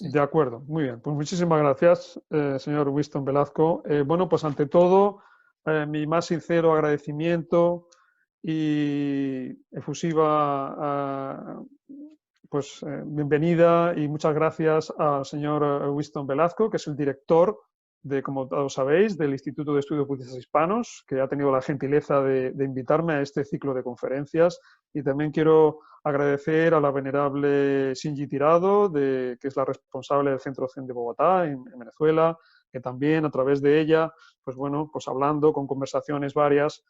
De acuerdo, muy bien. Pues muchísimas gracias, señor Winston Velasco. Bueno, pues ante todo, mi más sincero agradecimiento y efusiva bienvenida y muchas gracias al señor Winston Velasco, que es el director de, como todos sabéis, del Instituto de Estudios Budistas Hispanos, que ha tenido la gentileza de invitarme a este ciclo de conferencias. Y también quiero agradecer a la venerable Shinji Tirado, que es la responsable del Centro Zen de Bogotá, en Venezuela, que también a través de ella, pues bueno, pues hablando con conversaciones varias,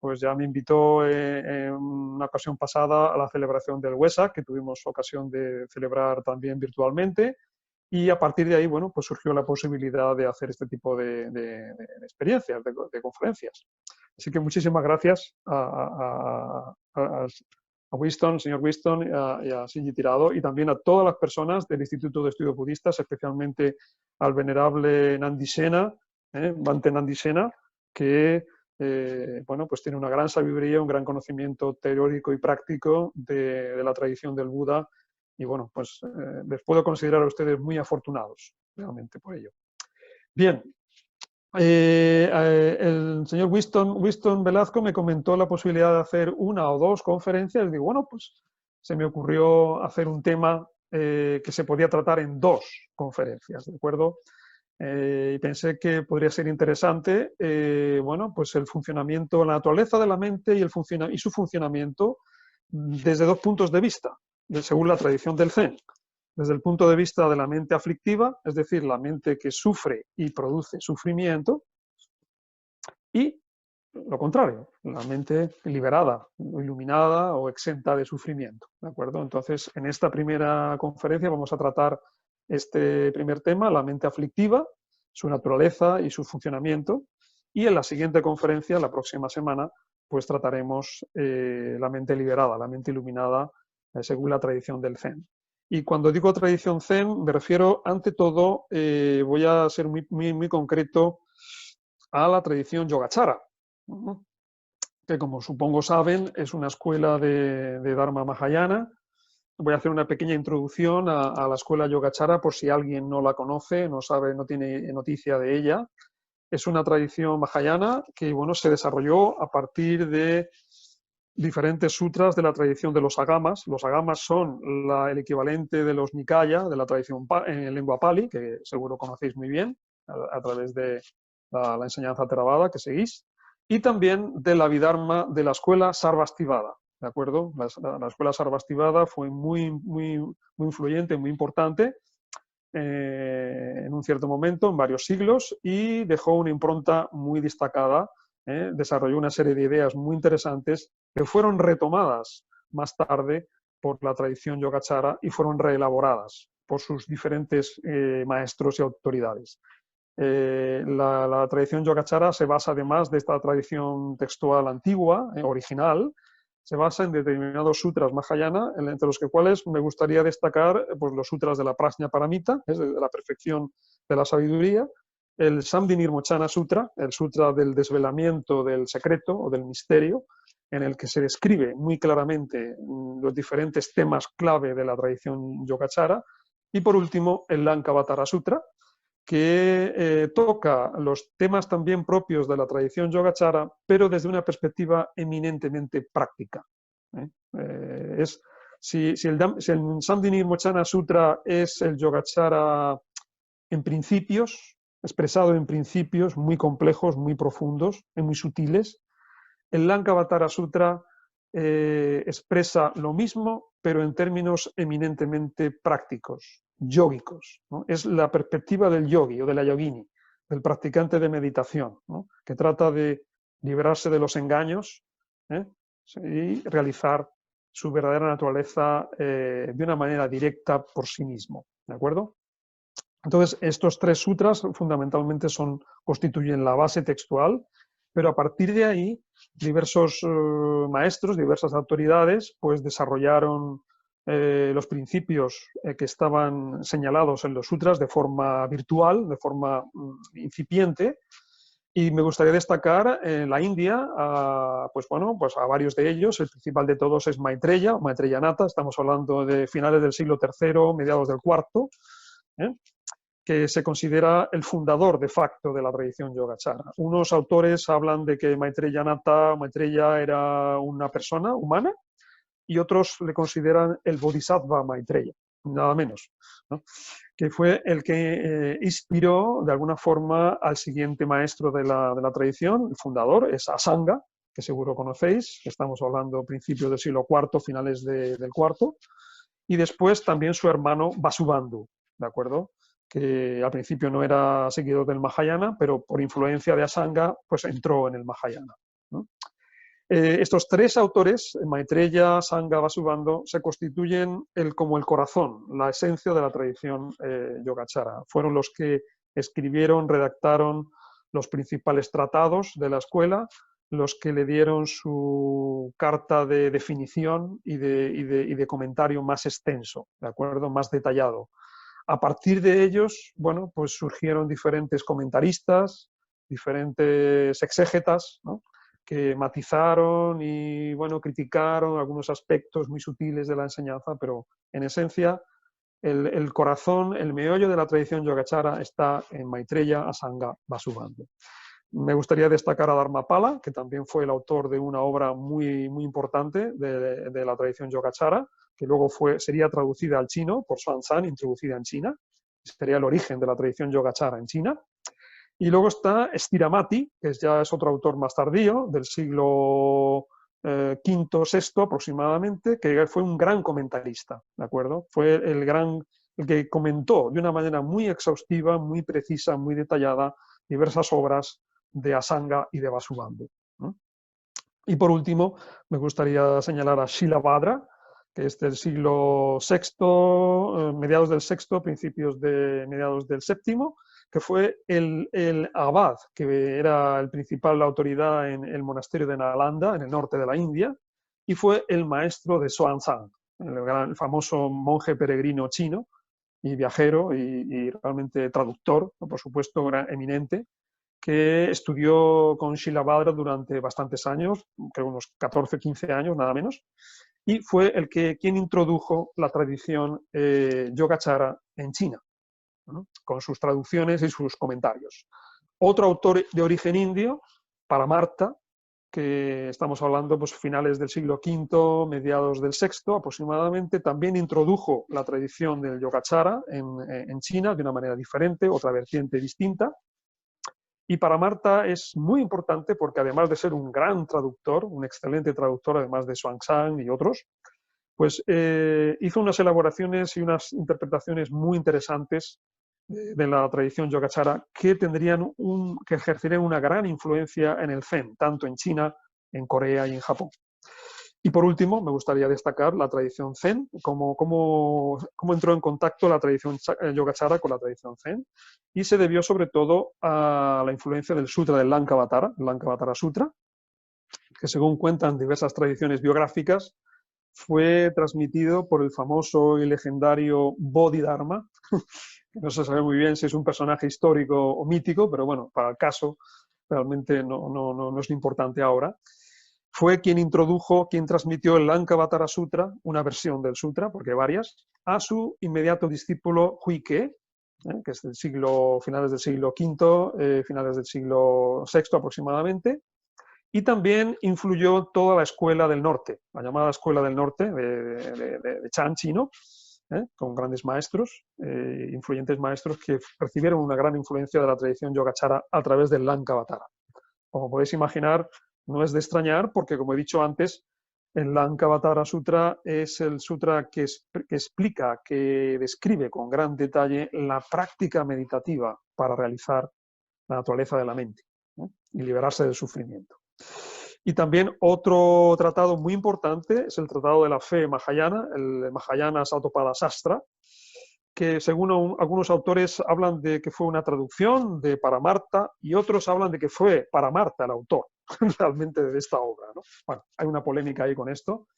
pues ya me invitó en una ocasión pasada a la celebración del WESAC, que tuvimos ocasión de celebrar también virtualmente, y a partir de ahí, bueno, pues surgió la posibilidad de hacer este tipo de experiencias, de conferencias. Así que muchísimas gracias a Winston, señor Winston, y a Shinji Tirado, y también a todas las personas del Instituto de Estudios Budistas, especialmente al venerable Nandi Sena, Bhante Nandi Sena, que bueno, pues tiene una gran sabiduría, un gran conocimiento teórico y práctico de la tradición del Buda, y bueno, pues les puedo considerar a ustedes muy afortunados, realmente, por ello. Bien, el señor Winston Velasco me comentó la posibilidad de hacer una o dos conferencias. Digo, bueno, pues se me ocurrió hacer un tema que se podía tratar en dos conferencias, ¿de acuerdo? Y pensé que podría ser interesante, bueno, pues el funcionamiento, la naturaleza de la mente y su funcionamiento desde dos puntos de vista, según la tradición del Zen. Desde el punto de vista de la mente aflictiva, es decir, la mente que sufre y produce sufrimiento, y lo contrario, la mente liberada, iluminada o exenta de sufrimiento, ¿de acuerdo? Entonces, en esta primera conferencia vamos a tratar este primer tema, la mente aflictiva, su naturaleza y su funcionamiento, y en la siguiente conferencia, la próxima semana, pues trataremos la mente liberada, la mente iluminada, según la tradición del Zen. Y cuando digo tradición Zen, me refiero, ante todo, voy a ser muy concreto, a la tradición Yogacara, que como supongo saben es una escuela de Dharma Mahayana. Voy a hacer una pequeña introducción a la escuela Yogacara por si alguien no la conoce, no sabe, no tiene noticia de ella. Es una tradición mahayana que, bueno, se desarrolló a partir de diferentes sutras de la tradición de los agamas. Los agamas son el equivalente de los Nikaya, de la tradición en lengua pali, que seguro conocéis muy bien a través de la enseñanza Theravada que seguís, y también de la Abhidharma de la escuela Sarvastivada, ¿de acuerdo? La escuela Sarvastivada fue muy influyente, muy importante en un cierto momento, en varios siglos, y dejó una impronta muy destacada, desarrolló una serie de ideas muy interesantes que fueron retomadas más tarde por la tradición Yogacara y fueron reelaboradas por sus diferentes maestros y autoridades. La tradición Yogacara se basa, además de esta tradición textual antigua, original, se basa en determinados sutras Mahayana, entre los cuales me gustaría destacar pues, los sutras de la Prajna Paramita, es de la perfección de la sabiduría, el Samdhinirmochana Sutra, el sutra del desvelamiento del secreto o del misterio, en el que se describe muy claramente los diferentes temas clave de la tradición Yogacara, y por último el Lankavatara Sutra, que toca los temas también propios de la tradición Yogacara, pero desde una perspectiva eminentemente práctica. Si el Samdhinirmochana Sutra es el Yogacara en principios, expresado en principios muy complejos, muy profundos y muy sutiles, el Lankavatara Sutra expresa lo mismo, pero en términos eminentemente prácticos, yógicos, ¿no? Es la perspectiva del yogi o de la yogini, del practicante de meditación, ¿no? Que trata de liberarse de los engaños y realizar su verdadera naturaleza de una manera directa por sí mismo, ¿de acuerdo? Entonces, estos tres sutras fundamentalmente constituyen la base textual, pero a partir de ahí, diversos maestros, diversas autoridades, pues desarrollaron los principios que estaban señalados en los sutras de forma virtual, de forma incipiente, y me gustaría destacar en la India, pues a varios de ellos. El principal de todos es Maitreya, Maitreyanata, estamos hablando de finales del siglo III, mediados del IV, ¿eh? Que se considera el fundador de facto de la tradición Yogacara. Unos autores hablan de que Maitreya era una persona humana y otros le consideran el Bodhisattva Maitreya, nada menos, ¿no? Que fue el que inspiró de alguna forma al siguiente maestro de la tradición, el fundador, es Asanga, que seguro conocéis, estamos hablando principios del siglo IV, finales del IV, y después también su hermano Vasubandhu, ¿de acuerdo? Que al principio no era seguidor del Mahayana, pero por influencia de Asanga, pues entró en el Mahayana, ¿no? Estos tres autores, Maitreya, Asanga, Vasubandhu, se constituyen como el corazón, la esencia de la tradición Yogacara. Fueron los que escribieron, redactaron los principales tratados de la escuela, los que le dieron su carta de definición y de comentario más extenso, ¿de acuerdo? Más detallado. A partir de ellos, bueno, pues surgieron diferentes comentaristas, diferentes exégetas, ¿no? Que matizaron y, bueno, criticaron algunos aspectos muy sutiles de la enseñanza, pero en esencia el corazón, el meollo de la tradición Yogacara está en Maitreya, Asanga, Vasubandhu. Me gustaría destacar a Dharmapala, que también fue el autor de una obra muy, muy importante de la tradición Yogacara, que luego sería traducida al chino por Xuanzang, introducida en China. Sería el origen de la tradición Yogacara en China. Y luego está Stiramati, que ya es otro autor más tardío, del siglo V, VI aproximadamente, que fue un gran comentarista, ¿de acuerdo? Fue el que comentó de una manera muy exhaustiva, muy precisa, muy detallada, diversas obras de Asanga y de Vasubandhu, ¿no? Y por último, me gustaría señalar a Shilabhadra, que es del siglo VI, mediados del VI, mediados del VII, que fue el abad, que era el principal autoridad en el monasterio de Nalanda, en el norte de la India, y fue el maestro de Xuanzang, el famoso monje peregrino chino y viajero y realmente traductor, por supuesto, eminente, que estudió con Shilabhadra durante bastantes años, creo unos 14, 15 años, nada menos, y fue quien introdujo la tradición Yogacara en China, ¿no? Con sus traducciones y sus comentarios. Otro autor de origen indio, Paramartha, que estamos hablando pues finales del siglo V, mediados del VI aproximadamente, también introdujo la tradición del Yogacara en China de una manera diferente, otra vertiente distinta. Y Paramartha es muy importante porque además de ser un gran traductor, un excelente traductor, además de Xuanzang y otros, pues hizo unas elaboraciones y unas interpretaciones muy interesantes de la tradición Yogacara que ejercerían una gran influencia en el Zen, tanto en China, en Corea y en Japón. Y por último, me gustaría destacar la tradición Zen, cómo entró en contacto la tradición Yogacara con la tradición Zen, y se debió sobre todo a la influencia del Sutra del Lankavatara, el Lankavatara Sutra, que según cuentan diversas tradiciones biográficas, fue transmitido por el famoso y legendario Bodhidharma, que no se sabe muy bien si es un personaje histórico o mítico, pero bueno, para el caso realmente no es lo importante ahora. Fue quien transmitió el Lankavatara Sutra, una versión del Sutra, porque hay varias, a su inmediato discípulo Huike, que es finales del siglo V, finales del siglo VI aproximadamente, y también influyó toda la escuela del norte, la llamada escuela del norte de Chan chino, con grandes maestros, influyentes maestros que recibieron una gran influencia de la tradición Yogacara a través del Lankavatara. Como podéis imaginar, no es de extrañar porque, como he dicho antes, el Lankavatara Sutra es el sutra que explica, que describe con gran detalle la práctica meditativa para realizar la naturaleza de la mente, ¿no? Y liberarse del sufrimiento. Y también otro tratado muy importante es el Tratado de la Fe Mahayana, el Mahayana Sattvapada Sastra, que según algunos autores hablan de que fue una traducción de Paramartha y otros hablan de que fue Paramartha el autor realmente de esta obra, ¿no? Bueno, hay una polémica ahí con esto.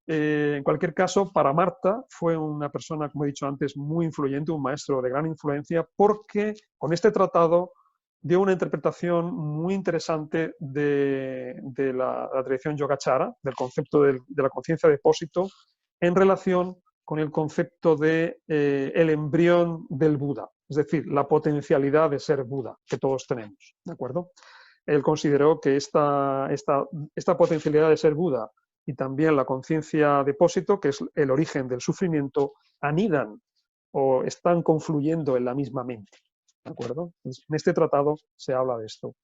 En cualquier caso, Paramartha fue una persona, como he dicho antes, muy influyente, un maestro de gran influencia, porque con este tratado dio una interpretación muy interesante de la tradición Yogacara, del concepto de la conciencia de depósito, en relación con el concepto de el embrión del Buda, es decir, la potencialidad de ser Buda que todos tenemos, ¿de acuerdo? Él consideró que esta potencialidad de ser Buda y también la conciencia depósito, que es el origen del sufrimiento, anidan o están confluyendo en la misma mente, ¿de acuerdo? Entonces, en este tratado se habla de esto.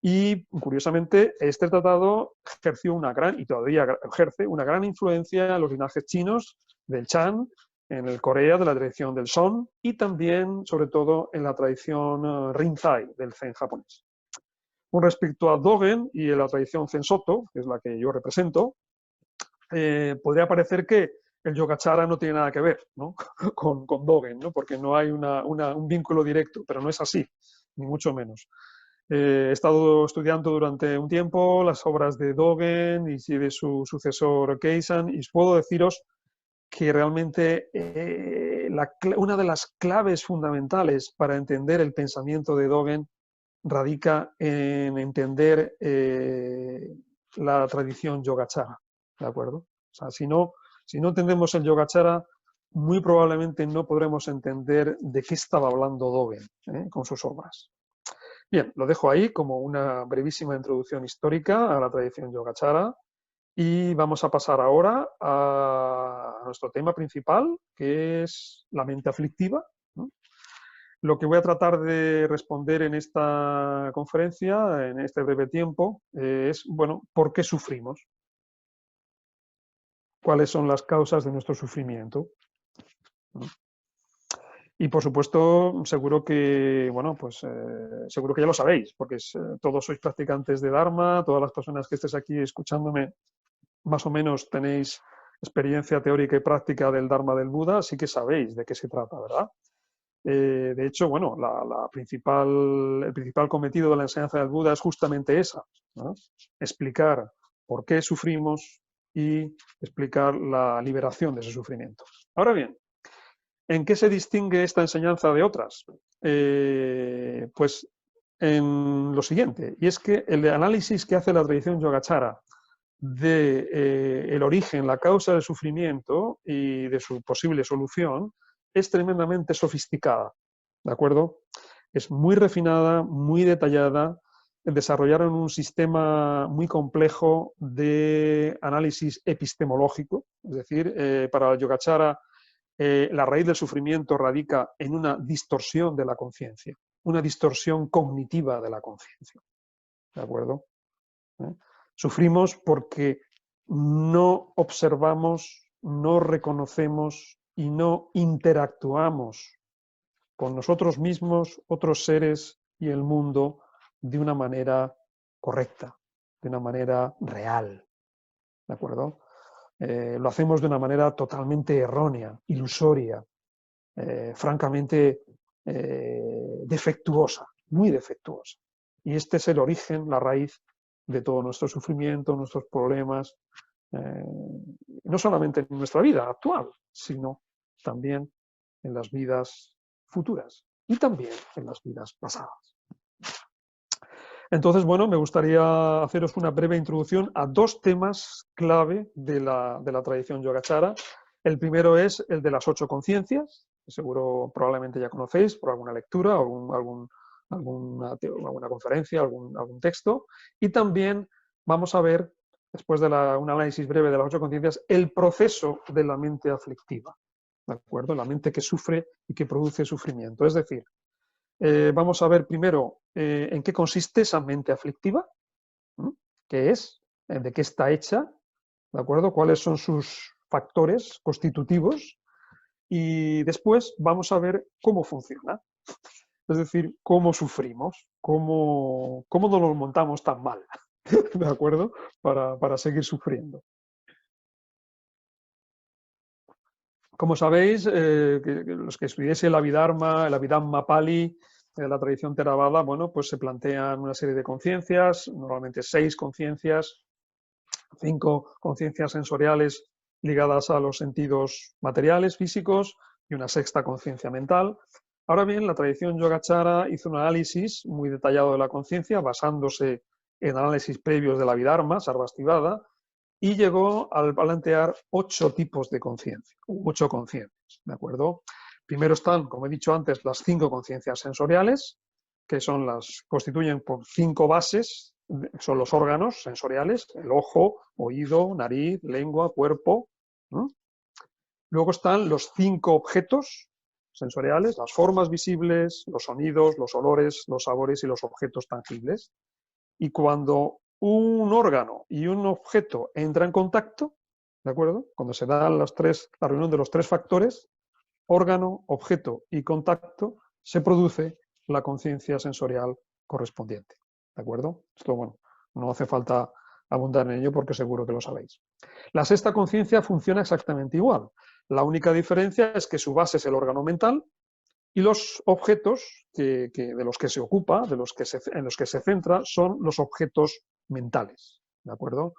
Y, curiosamente, este tratado ejerció una gran, y todavía ejerce, una gran influencia en los linajes chinos del Chan, en el Corea de la tradición del Son, y también, sobre todo, en la tradición Rinzai del Zen japonés. Con respecto a Dogen y a la tradición Zen Soto, que es la que yo represento, podría parecer que el Yogacara no tiene nada que ver, ¿no? con Dogen, ¿no? Porque no hay un vínculo directo, pero no es así, ni mucho menos. He estado estudiando durante un tiempo las obras de Dogen y de su sucesor Keisan, y puedo deciros que realmente una de las claves fundamentales para entender el pensamiento de Dogen radica en entender la tradición Yogacara, ¿de acuerdo? O sea, si no entendemos el Yogacara, muy probablemente no podremos entender de qué estaba hablando Dogen con sus obras. Bien, lo dejo ahí como una brevísima introducción histórica a la tradición Yogacara y vamos a pasar ahora a nuestro tema principal, que es la mente aflictiva, ¿no? Lo que voy a tratar de responder en esta conferencia, en este breve tiempo, es, bueno, ¿por qué sufrimos? ¿Cuáles son las causas de nuestro sufrimiento? Y por supuesto, seguro que, bueno, pues seguro que ya lo sabéis, porque todos sois practicantes de Dharma, todas las personas que estéis aquí escuchándome, más o menos tenéis experiencia teórica y práctica del Dharma del Buda, así que sabéis de qué se trata, ¿verdad? De hecho, bueno, el principal cometido de la enseñanza del Buda es justamente esa, ¿no? Explicar por qué sufrimos y explicar la liberación de ese sufrimiento. Ahora bien, ¿en qué se distingue esta enseñanza de otras? Pues en lo siguiente, y es que el análisis que hace la tradición Yogacara de el origen, la causa del sufrimiento y de su posible solución es tremendamente sofisticada, ¿de acuerdo? Es muy refinada, muy detallada, desarrollaron un sistema muy complejo de análisis epistemológico, es decir, para el Yogacara la raíz del sufrimiento radica en una distorsión de la conciencia, una distorsión cognitiva de la conciencia, ¿de acuerdo? Sufrimos porque no observamos, no reconocemos y no interactuamos con nosotros mismos, otros seres y el mundo de una manera correcta, de una manera real, ¿de acuerdo? Lo hacemos de una manera totalmente errónea, ilusoria, francamente defectuosa, muy defectuosa. Y este es el origen, la raíz de todo nuestro sufrimiento, nuestros problemas, no solamente en nuestra vida actual, sino también en las vidas futuras y también en las vidas pasadas. Entonces, bueno, me gustaría haceros una breve introducción a dos temas clave de la tradición Yogacara. El primero es el de las 8 conciencias, que seguro probablemente ya conocéis por alguna lectura, alguna conferencia, algún texto. Y también vamos a ver, después de un análisis breve de las 8 conciencias, el proceso de la mente aflictiva, ¿de acuerdo? La mente que sufre y que produce sufrimiento. Es decir, vamos a ver primero en qué consiste esa mente aflictiva, qué es, de qué está hecha, ¿de acuerdo? Cuáles son sus factores constitutivos y después vamos a ver cómo funciona, es decir, cómo sufrimos, cómo nos lo montamos tan mal, ¿de acuerdo? Para seguir sufriendo. Como sabéis, los que estudiéis el Abhidhamma Pali, la tradición Theravada, bueno, pues se plantean una serie de conciencias, normalmente 6 conciencias, 5 conciencias sensoriales ligadas a los sentidos materiales, físicos, y una 6ª conciencia mental. Ahora bien, la tradición Yogacara hizo un análisis muy detallado de la conciencia, basándose en análisis previos de la Abhidharma, Sarvastivada, y llegó a plantear 8 tipos de conciencia, 8 conciencias, ¿de acuerdo? Primero están, como he dicho antes, las 5 conciencias sensoriales, que constituyen por 5 bases, son los órganos sensoriales, el ojo, oído, nariz, lengua, cuerpo, ¿no? Luego están los 5 objetos sensoriales, las formas visibles, los sonidos, los olores, los sabores y los objetos tangibles. Y cuando un órgano y un objeto entran en contacto, ¿de acuerdo? Cuando se da la reunión de los 3 factores, órgano, objeto y contacto, se produce la conciencia sensorial correspondiente. ¿De acuerdo? Esto, bueno, no hace falta abundar en ello porque seguro que lo sabéis. La sexta conciencia funciona exactamente igual. La única diferencia es que su base es el órgano mental y los objetos de los que se ocupa, en los que se centra, son los objetos mentales. ¿De acuerdo?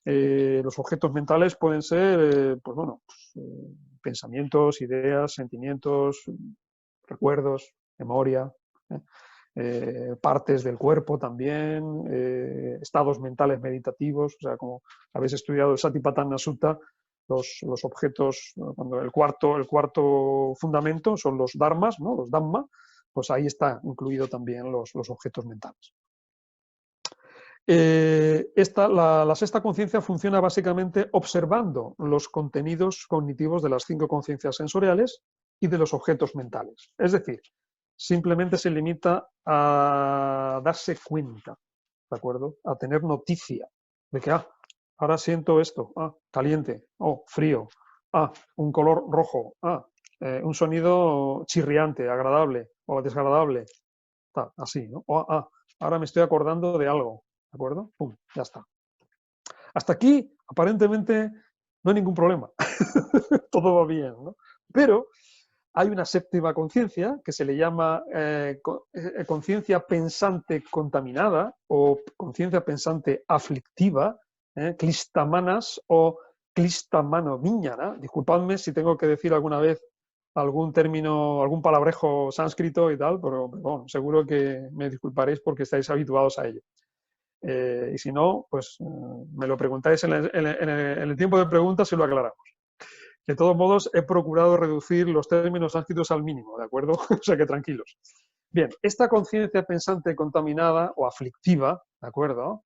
Los objetos mentales pueden ser, pensamientos, ideas, sentimientos, recuerdos, memoria, partes del cuerpo también, estados mentales meditativos. O sea, como habéis estudiado el Satipatthana Sutta, los objetos, cuando el cuarto fundamento son los dharmas, ¿no? Los dhamma, pues ahí está incluido también los objetos mentales. La sexta conciencia funciona básicamente observando los contenidos cognitivos de las 5 conciencias sensoriales y de los objetos mentales. Es decir, simplemente se limita a darse cuenta, ¿de acuerdo? A tener noticia de que, ahora siento esto, caliente, frío, un color rojo, un sonido chirriante, agradable o desagradable, así, ¿no? Ahora me estoy acordando de algo, ¿de acuerdo? Pum, ya está. Hasta aquí, aparentemente, no hay ningún problema. Todo va bien, ¿no? Pero hay una séptima conciencia que se le llama conciencia pensante contaminada o conciencia pensante aflictiva, klistamanas o klistamanoviññana. Disculpadme si tengo que decir alguna vez algún término, algún palabrejo sánscrito y tal, pero bueno, seguro que me disculparéis porque estáis habituados a ello. Y si no, pues me lo preguntáis en el tiempo de preguntas y lo aclaramos. De todos modos, he procurado reducir los términos sánscritos al mínimo, ¿de acuerdo? O sea que tranquilos. Bien, esta conciencia pensante contaminada o aflictiva, ¿de acuerdo?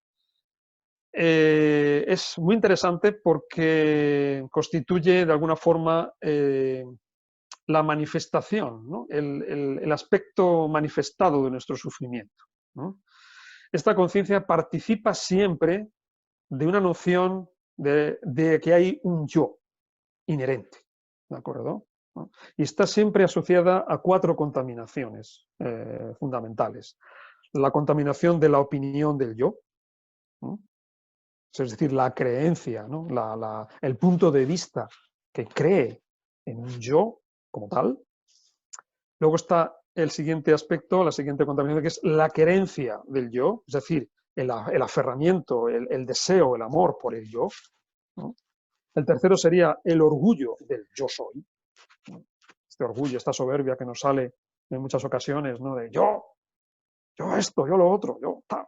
Es muy interesante porque constituye de alguna forma la manifestación, ¿no? el aspecto manifestado de nuestro sufrimiento, ¿no? Esta conciencia participa siempre de una noción de que hay un yo inherente, ¿de acuerdo? ¿No? Y está siempre asociada a 4 contaminaciones fundamentales. La contaminación de la opinión del yo, ¿no? Es decir, la creencia, ¿no? El punto de vista que cree en un yo como tal. Luego está el siguiente aspecto, la siguiente contaminación, que es la querencia del yo, es decir, el aferramiento, el deseo, el amor por el yo, ¿no? El tercero sería el orgullo del yo soy. Este orgullo, esta soberbia que nos sale en muchas ocasiones, ¿no? De yo esto, yo lo otro, yo tal,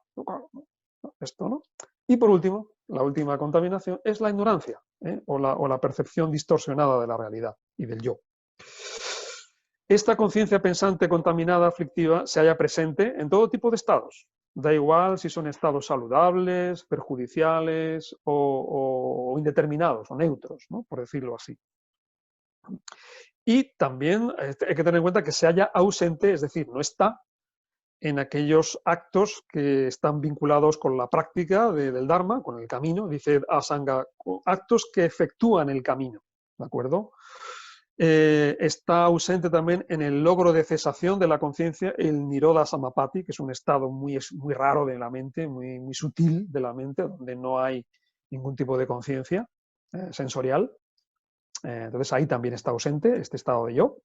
esto, ¿no? Y por último, la última contaminación es la ignorancia, o la percepción distorsionada de la realidad y del yo. Esta conciencia pensante contaminada, aflictiva, se halla presente en todo tipo de estados. Da igual si son estados saludables, perjudiciales o indeterminados o neutros, ¿no? Por decirlo así. Y también hay que tener en cuenta que se halla ausente, es decir, no está en aquellos actos que están vinculados con la práctica del Dharma, con el camino, dice Asanga, actos que efectúan el camino, ¿de acuerdo? Está ausente también en el logro de cesación de la conciencia, el Nirodha Samapatti, que es un estado muy raro de la mente, muy sutil de la mente, donde no hay ningún tipo de conciencia sensorial. Entonces ahí también está ausente este estado de yo.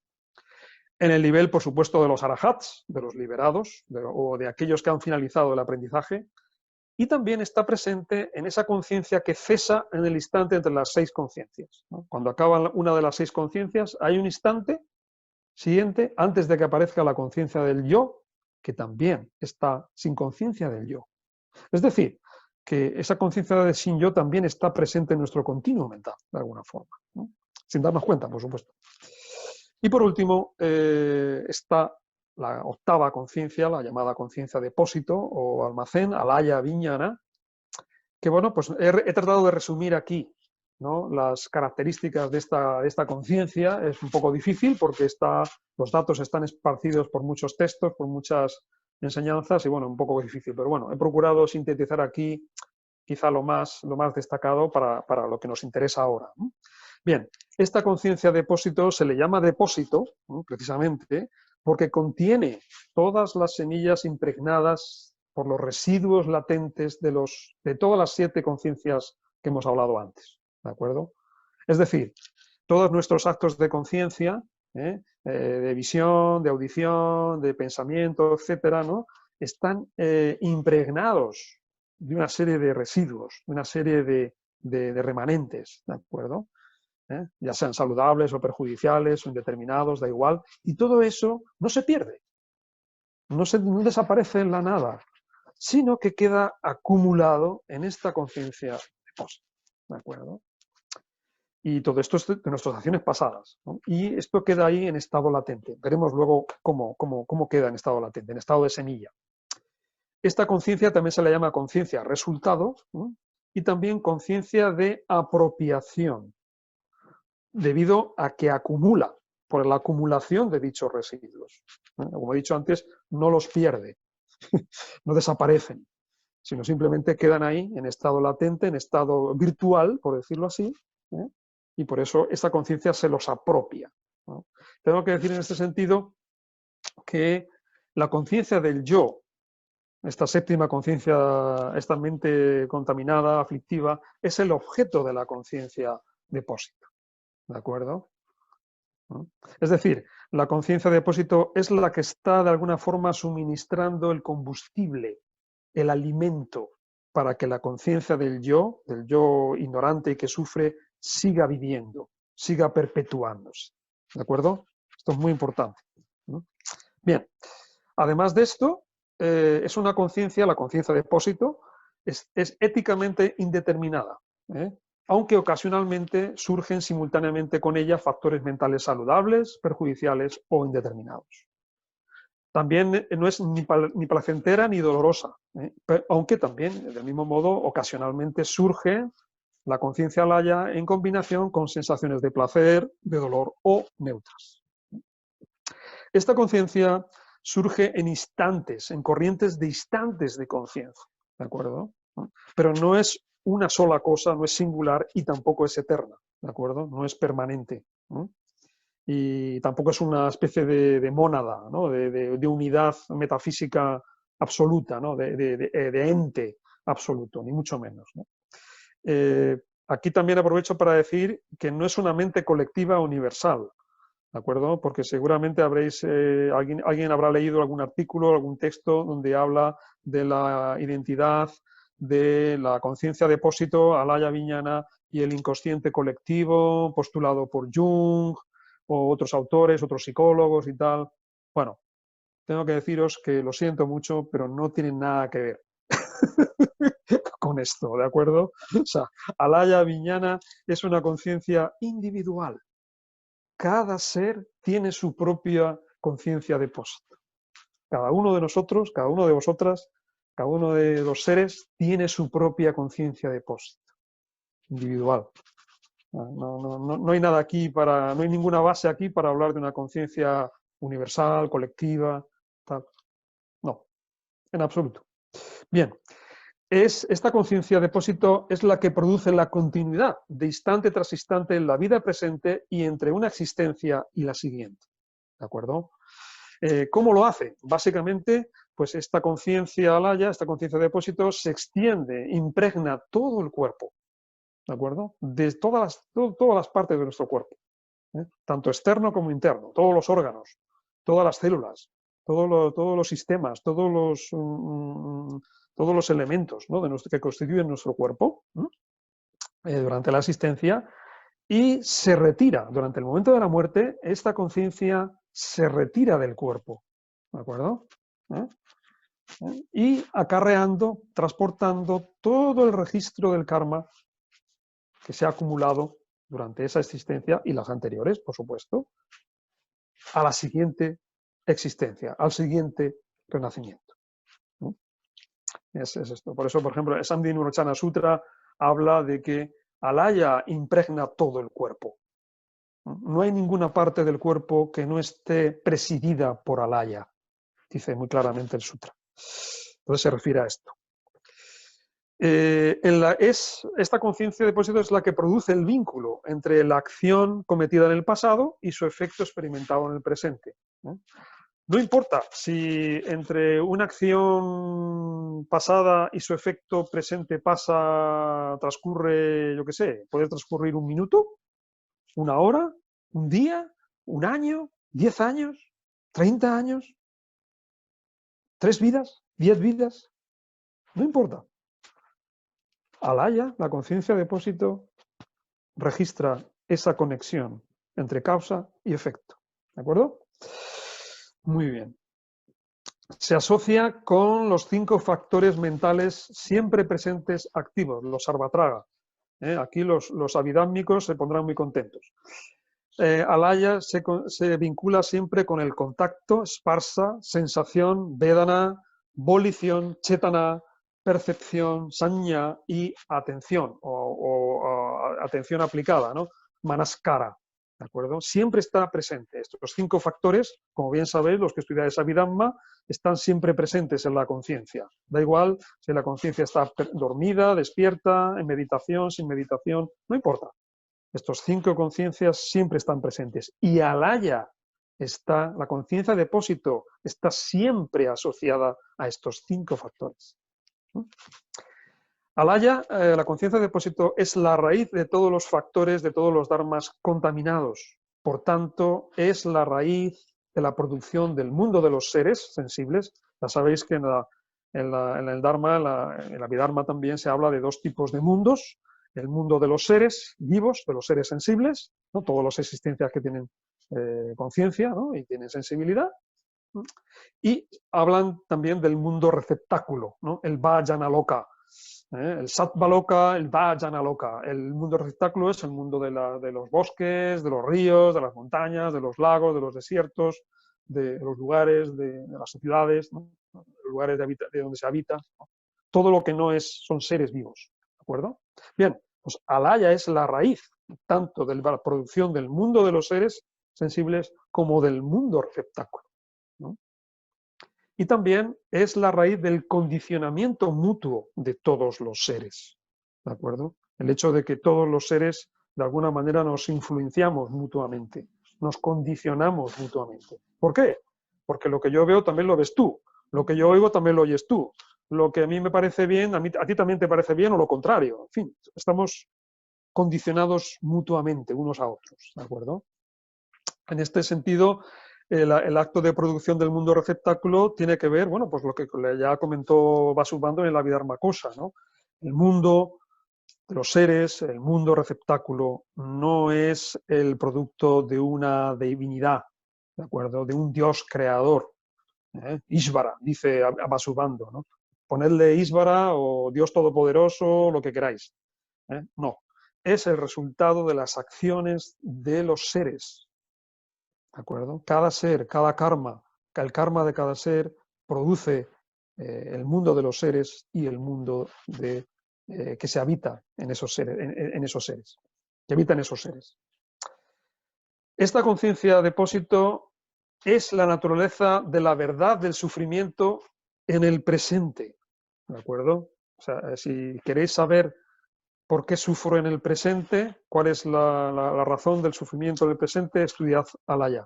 En el nivel, por supuesto, de los arahats, de los liberados, o de aquellos que han finalizado el aprendizaje, y también está presente en esa conciencia que cesa en el instante entre las 6 conciencias, ¿no? Cuando acaba una de las 6 conciencias, hay un instante siguiente antes de que aparezca la conciencia del yo, que también está sin conciencia del yo. Es decir, que esa conciencia de sin yo también está presente en nuestro continuo mental, de alguna forma, ¿no? Sin darnos cuenta, por supuesto. Y por último, está la octava conciencia, la llamada conciencia depósito o almacén, alaya viñana, que bueno, pues he tratado de resumir aquí, ¿no?, las características de esta conciencia. Es un poco difícil porque los datos están esparcidos por muchos textos, por muchas enseñanzas y bueno, un poco difícil, pero bueno, he procurado sintetizar aquí quizá lo más destacado para lo que nos interesa ahora, ¿no? Bien, esta conciencia depósito se le llama depósito, ¿no?, precisamente porque contiene todas las semillas impregnadas por los residuos latentes de todas las 7 conciencias que hemos hablado antes, ¿de acuerdo? Es decir, todos nuestros actos de conciencia, de visión, de audición, de pensamiento, etcétera, ¿no?, están impregnados de una serie de residuos, de una serie de remanentes, ¿de acuerdo? Ya sean saludables o perjudiciales o indeterminados, da igual, y todo eso no se pierde, no desaparece en la nada, sino que queda acumulado en esta conciencia depósito, ¿de acuerdo? Y todo esto es de nuestras acciones pasadas, ¿no? Y esto queda ahí en estado latente. Veremos luego cómo queda en estado latente, en estado de semilla. Esta conciencia también se le llama conciencia resultado, ¿no?, y también conciencia de apropiación, debido a que acumula, por la acumulación de dichos residuos. Como he dicho antes, no los pierde, no desaparecen, sino simplemente quedan ahí en estado latente, en estado virtual, por decirlo así, y por eso esta conciencia se los apropia, ¿no? Tengo que decir en este sentido que la conciencia del yo, esta séptima conciencia, esta mente contaminada, aflictiva, es el objeto de la conciencia depósito, ¿de acuerdo? ¿No? Es decir, la conciencia depósito es la que está de alguna forma suministrando el combustible, el alimento, para que la conciencia del yo ignorante y que sufre, siga viviendo, siga perpetuándose. ¿De acuerdo? Esto es muy importante, ¿no? Bien, además de esto, es una conciencia, la conciencia depósito, es éticamente indeterminada, aunque ocasionalmente surgen simultáneamente con ella factores mentales saludables, perjudiciales o indeterminados. También no es ni placentera ni dolorosa, aunque también, del mismo modo, ocasionalmente surge la conciencia alaya en combinación con sensaciones de placer, de dolor o neutras. Esta conciencia surge en instantes, en corrientes de instantes de conciencia, ¿de acuerdo? Pero no es una sola cosa, no es singular y tampoco es eterna, ¿de acuerdo? No es permanente, ¿no? Y tampoco es una especie de mónada, ¿no?, de unidad metafísica absoluta, ¿no?, de ente absoluto, ni mucho menos, ¿no? Aquí también aprovecho para decir que no es una mente colectiva universal, ¿de acuerdo? Porque seguramente alguien habrá leído algún artículo, algún texto donde habla de la identidad de la conciencia depósito, alaya viñana, y el inconsciente colectivo, postulado por Jung, o otros autores, otros psicólogos y tal. Bueno, tengo que deciros que lo siento mucho, pero no tienen nada que ver con esto, ¿de acuerdo? O sea, alaya viñana es una conciencia individual. Cada ser tiene su propia conciencia depósito. Cada uno de nosotros, cada uno de vosotras, cada uno de los seres tiene su propia conciencia depósito, individual. No hay nada aquí no hay ninguna base aquí para hablar de una conciencia universal, colectiva, tal. No, en absoluto. Bien, esta conciencia depósito es la que produce la continuidad de instante tras instante en la vida presente y entre una existencia y la siguiente. ¿De acuerdo? ¿Cómo lo hace? Básicamente, pues esta conciencia alaya, esta conciencia depósito se extiende, impregna todo el cuerpo. ¿De acuerdo? De todas las partes de nuestro cuerpo, tanto externo como interno, todos los órganos, todas las células, todos los sistemas, todos los elementos, ¿no?, que constituyen nuestro cuerpo, durante la existencia, y se retira, durante el momento de la muerte, esta conciencia se retira del cuerpo, ¿de acuerdo? y acarreando, transportando todo el registro del karma que se ha acumulado durante esa existencia y las anteriores, por supuesto, a la siguiente existencia, al siguiente renacimiento. ¿No? Es esto. Por eso, por ejemplo, el Samdhinivachana Sutra habla de que Alaya impregna todo el cuerpo. No hay ninguna parte del cuerpo que no esté presidida por Alaya, dice muy claramente el sutra. Entonces se refiere a esto. Esta conciencia de depósito es la que produce el vínculo entre la acción cometida en el pasado y su efecto experimentado en el presente. No importa si entre una acción pasada y su efecto presente transcurre, yo qué sé, puede transcurrir un minuto, una hora, un día, un año, 10 años, 30 años, 3 vidas, 10 vidas, no importa. Alaya, la conciencia de depósito, registra esa conexión entre causa y efecto. ¿De acuerdo? Muy bien. Se asocia con los 5 factores mentales siempre presentes activos, los sarvatraga. Aquí los abidámicos se pondrán muy contentos. Alaya se vincula siempre con el contacto, sparsa, sensación, vedana, volición, chetana, percepción, sanya y atención, o atención aplicada, ¿no? Manaskara, ¿de acuerdo? Siempre está presente. Estos 5 factores, como bien sabéis, los que estudiáis Abhidhamma, están siempre presentes en la conciencia. Da igual si la conciencia está dormida, despierta, en meditación, sin meditación, no importa. Estos 5 conciencias siempre están presentes. Y Alaya la conciencia de depósito está siempre asociada a estos 5 factores. Alaya, la conciencia de depósito, es la raíz de todos los factores, de todos los dharmas contaminados. Por tanto, es la raíz de la producción del mundo de los seres sensibles. Ya sabéis que en el Dharma, en la Abhidharma también se habla de 2 tipos de mundos. El mundo de los seres vivos, de los seres sensibles, ¿no? Todas las existencias que tienen conciencia, ¿no? Y tienen sensibilidad. Y hablan también del mundo receptáculo, ¿no? El Vajjanaloka. El Sattvaloka, el Vajjanaloka. El mundo receptáculo es el mundo de los bosques, de los ríos, de las montañas, de los lagos, de los desiertos, de los lugares, de las ciudades, ¿no? Los lugares de donde se habita, ¿no? Todo lo que no son seres vivos. ¿De acuerdo? Bien, pues Alaya es la raíz tanto de la producción del mundo de los seres sensibles como del mundo receptáculo, ¿no? Y también es la raíz del condicionamiento mutuo de todos los seres. ¿De acuerdo? El hecho de que todos los seres de alguna manera nos influenciamos mutuamente, nos condicionamos mutuamente. ¿Por qué? Porque lo que yo veo también lo ves tú, lo que yo oigo también lo oyes tú, lo que a mí me parece bien, a ti también te parece bien o lo contrario. En fin, estamos condicionados mutuamente unos a otros. ¿De acuerdo? En este sentido, el acto de producción del mundo receptáculo tiene que ver, bueno, pues lo que ya comentó Vasubandhu en la Abhidharma Kosa, ¿no? El mundo de los seres, el mundo receptáculo, no es el producto de una divinidad, ¿de acuerdo? De un Dios creador. Ishvara, dice Vasubandhu, ¿no? Ponedle Ishvara o Dios Todopoderoso, lo que queráis. No, es el resultado de las acciones de los seres. ¿De acuerdo? Cada ser, cada karma, el karma de cada ser produce el mundo de los seres y el mundo que se habita en esos seres, que habitan esos seres. Esta conciencia depósito es la naturaleza de la verdad del sufrimiento en el presente. ¿De acuerdo? O sea, si queréis saber por qué sufro en el presente, cuál es la razón del sufrimiento del presente, estudiad Alaya.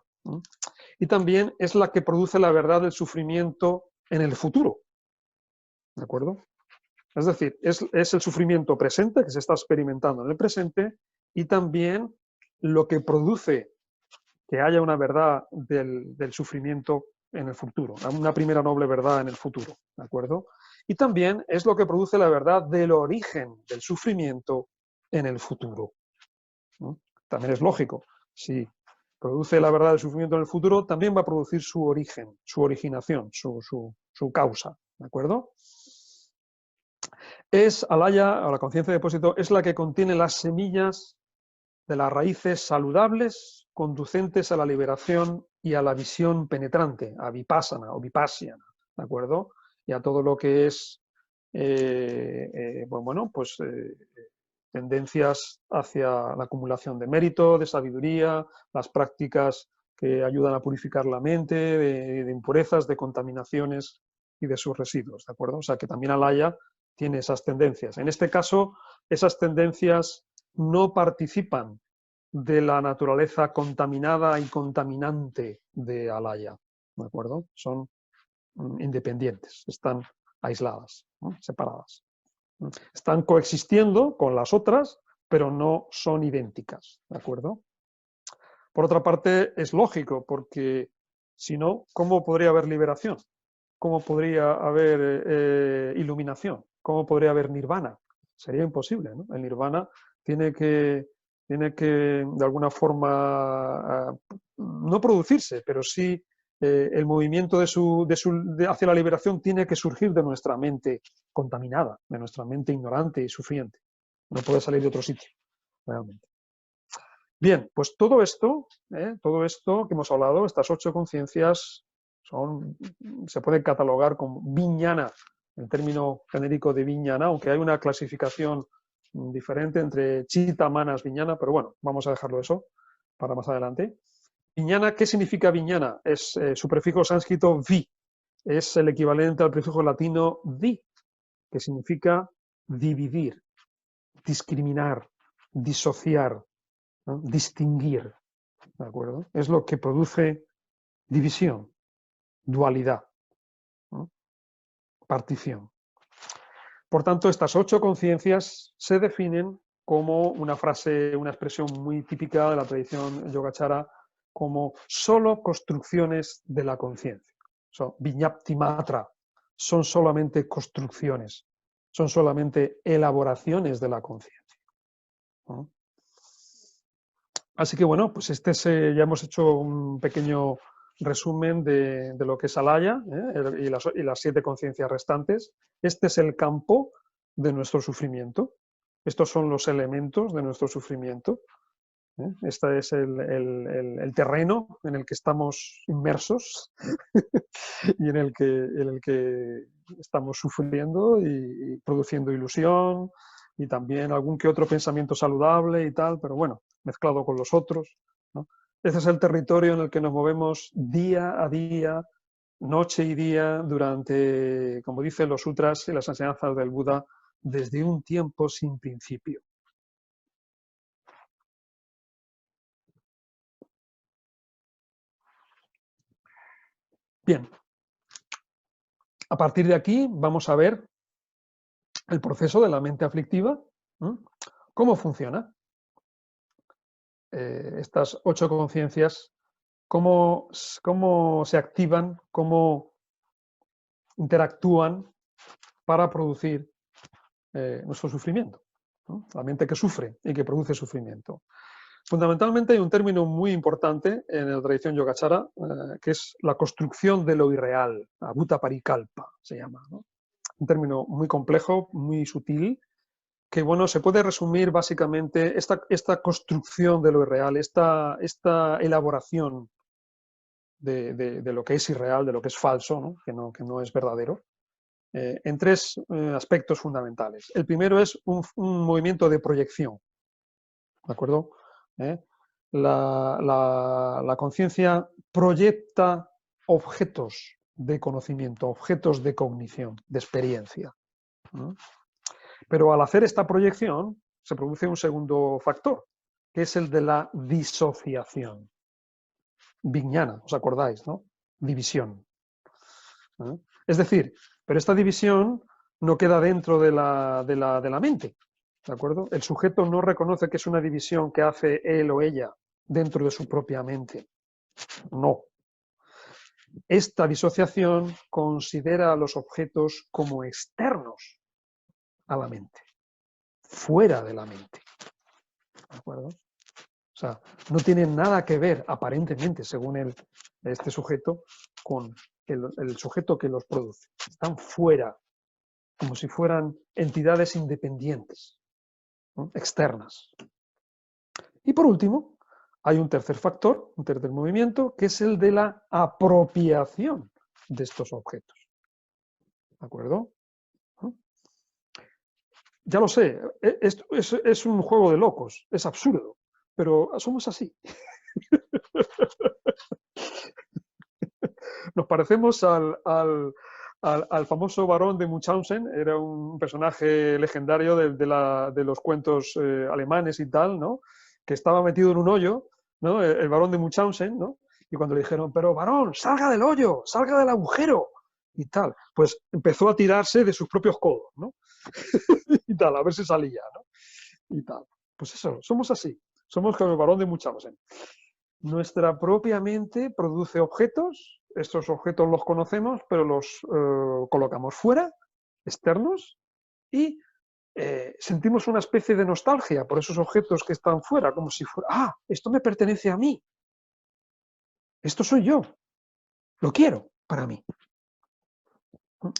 Y también es la que produce la verdad del sufrimiento en el futuro. ¿De acuerdo? Es decir, es el sufrimiento presente que se está experimentando en el presente y también lo que produce que haya una verdad del sufrimiento en el futuro, una primera noble verdad en el futuro. ¿De acuerdo? Y también es lo que produce la verdad del origen del sufrimiento en el futuro. ¿No? También es lógico. Si produce la verdad del sufrimiento en el futuro, también va a producir su origen, su originación, su causa. ¿de acuerdo? Es alaya, o la conciencia de depósito, es la que contiene las semillas de las raíces saludables conducentes a la liberación y a la visión penetrante, a vipassana o vipassana, ¿de acuerdo? Y a todo lo que es, pues tendencias hacia la acumulación de mérito, de sabiduría, las prácticas que ayudan a purificar la mente de impurezas, de contaminaciones y de sus residuos, ¿de acuerdo? O sea que también alaya tiene esas tendencias. En este caso, esas tendencias no participan de la naturaleza contaminada y contaminante de alaya, ¿de acuerdo? Son independientes, están aisladas, ¿no? Separadas. Están coexistiendo con las otras, pero no son idénticas, ¿de acuerdo? Por otra parte, es lógico, porque si no, ¿cómo podría haber liberación? ¿Cómo podría haber iluminación? ¿Cómo podría haber nirvana? Sería imposible, ¿no? El nirvana tiene que, de alguna forma, no producirse, pero sí el movimiento hacia la liberación tiene que surgir de nuestra mente contaminada, de nuestra mente ignorante y sufriente. No puede salir de otro sitio, realmente. Bien, pues todo esto que hemos hablado, estas 8 conciencias, se pueden catalogar como viñana, el término genérico de viñana, aunque hay una clasificación diferente entre chitta, manas, viñana, pero bueno, vamos a dejarlo eso para más adelante. Viñana, ¿qué significa viñana? Es su prefijo sánscrito vi, es el equivalente al prefijo latino di, que significa dividir, discriminar, disociar, ¿no? Distinguir, ¿de acuerdo? Es lo que produce división, dualidad, ¿no? Partición. Por tanto, estas 8 conciencias se definen como una frase, una expresión muy típica de la tradición Yogacara, como solo construcciones de la conciencia. Viñapti matra, son solamente construcciones, son solamente elaboraciones de la conciencia, ¿no? Así que bueno, pues ya hemos hecho un pequeño resumen de lo que es alaya y las 7 conciencias restantes. Este es el campo de nuestro sufrimiento. Estos son los elementos de nuestro sufrimiento. Este es el terreno en el que estamos inmersos y en el que estamos sufriendo y produciendo ilusión y también algún que otro pensamiento saludable y tal, pero bueno, mezclado con los otros, ¿no? Ese es el territorio en el que nos movemos día a día, noche y día, durante, como dicen los sutras y las enseñanzas del Buda, desde un tiempo sin principio. Bien, a partir de aquí vamos a ver el proceso de la mente aflictiva, ¿no? ¿Cómo funciona? Estas 8 conciencias, cómo se activan, cómo interactúan para producir nuestro sufrimiento, ¿no? La mente que sufre y que produce sufrimiento. Fundamentalmente hay un término muy importante en la tradición Yogacara, que es la construcción de lo irreal, abhuta parikalpa se llama, ¿no? Un término muy complejo, muy sutil, que bueno, se puede resumir básicamente esta construcción de lo irreal, esta elaboración de lo que es irreal, de lo que es falso, ¿no? Que no es verdadero, en 3 aspectos fundamentales. El primero es un movimiento de proyección, ¿de acuerdo? La conciencia proyecta objetos de conocimiento, objetos de cognición, de experiencia, ¿no? Pero al hacer esta proyección se produce un segundo factor, que es el de la disociación. Viñana, ¿os acordáis, no? División. ¿Eh? Es decir, pero esta división no queda dentro de la mente, ¿de acuerdo? El sujeto no reconoce que es una división que hace él o ella dentro de su propia mente. No. Esta disociación considera a los objetos como externos a la mente, fuera de la mente, ¿de acuerdo? O sea, no tienen nada que ver, aparentemente, según este sujeto, con el sujeto que los produce. Están fuera, como si fueran entidades independientes, ¿no? Externas. Y por último, hay un tercer factor, un tercer movimiento, que es el de la apropiación de estos objetos. ¿De acuerdo? Ya lo sé, es un juego de locos, es absurdo, pero somos así. Nos parecemos al famoso barón de Munchausen, era un personaje legendario de los cuentos alemanes y tal, ¿no? Que estaba metido en un hoyo, ¿no? El barón de Munchausen, ¿no? Y cuando le dijeron, pero varón, salga del hoyo, salga del agujero, y tal, pues empezó a tirarse de sus propios codos, ¿no? Y tal, a ver si salía, ¿no? Y tal. Pues eso, somos así, somos como el varón de Munchausen. Nuestra propia mente produce objetos, estos objetos los conocemos, pero los colocamos fuera, externos, y sentimos una especie de nostalgia por esos objetos que están fuera, como si fuera, ah, esto me pertenece a mí, esto soy yo, lo quiero para mí.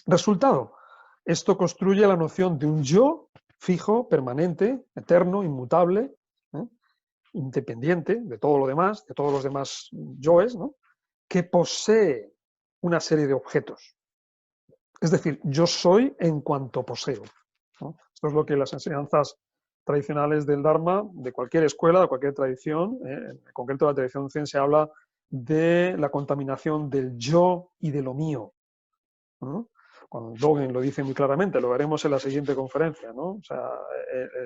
Resultado, esto construye la noción de un yo fijo, permanente, eterno, inmutable, ¿eh? Independiente de todo lo demás, de todos los demás yoes, ¿no? Que posee una serie de objetos. Es decir, yo soy en cuanto poseo, ¿no? Esto es lo que las enseñanzas tradicionales del Dharma, de cualquier escuela, de cualquier tradición, en concreto la tradición zen, se habla de la contaminación del yo y de lo mío, ¿no? Cuando Dogen lo dice muy claramente, lo veremos en la siguiente conferencia, ¿no? O sea,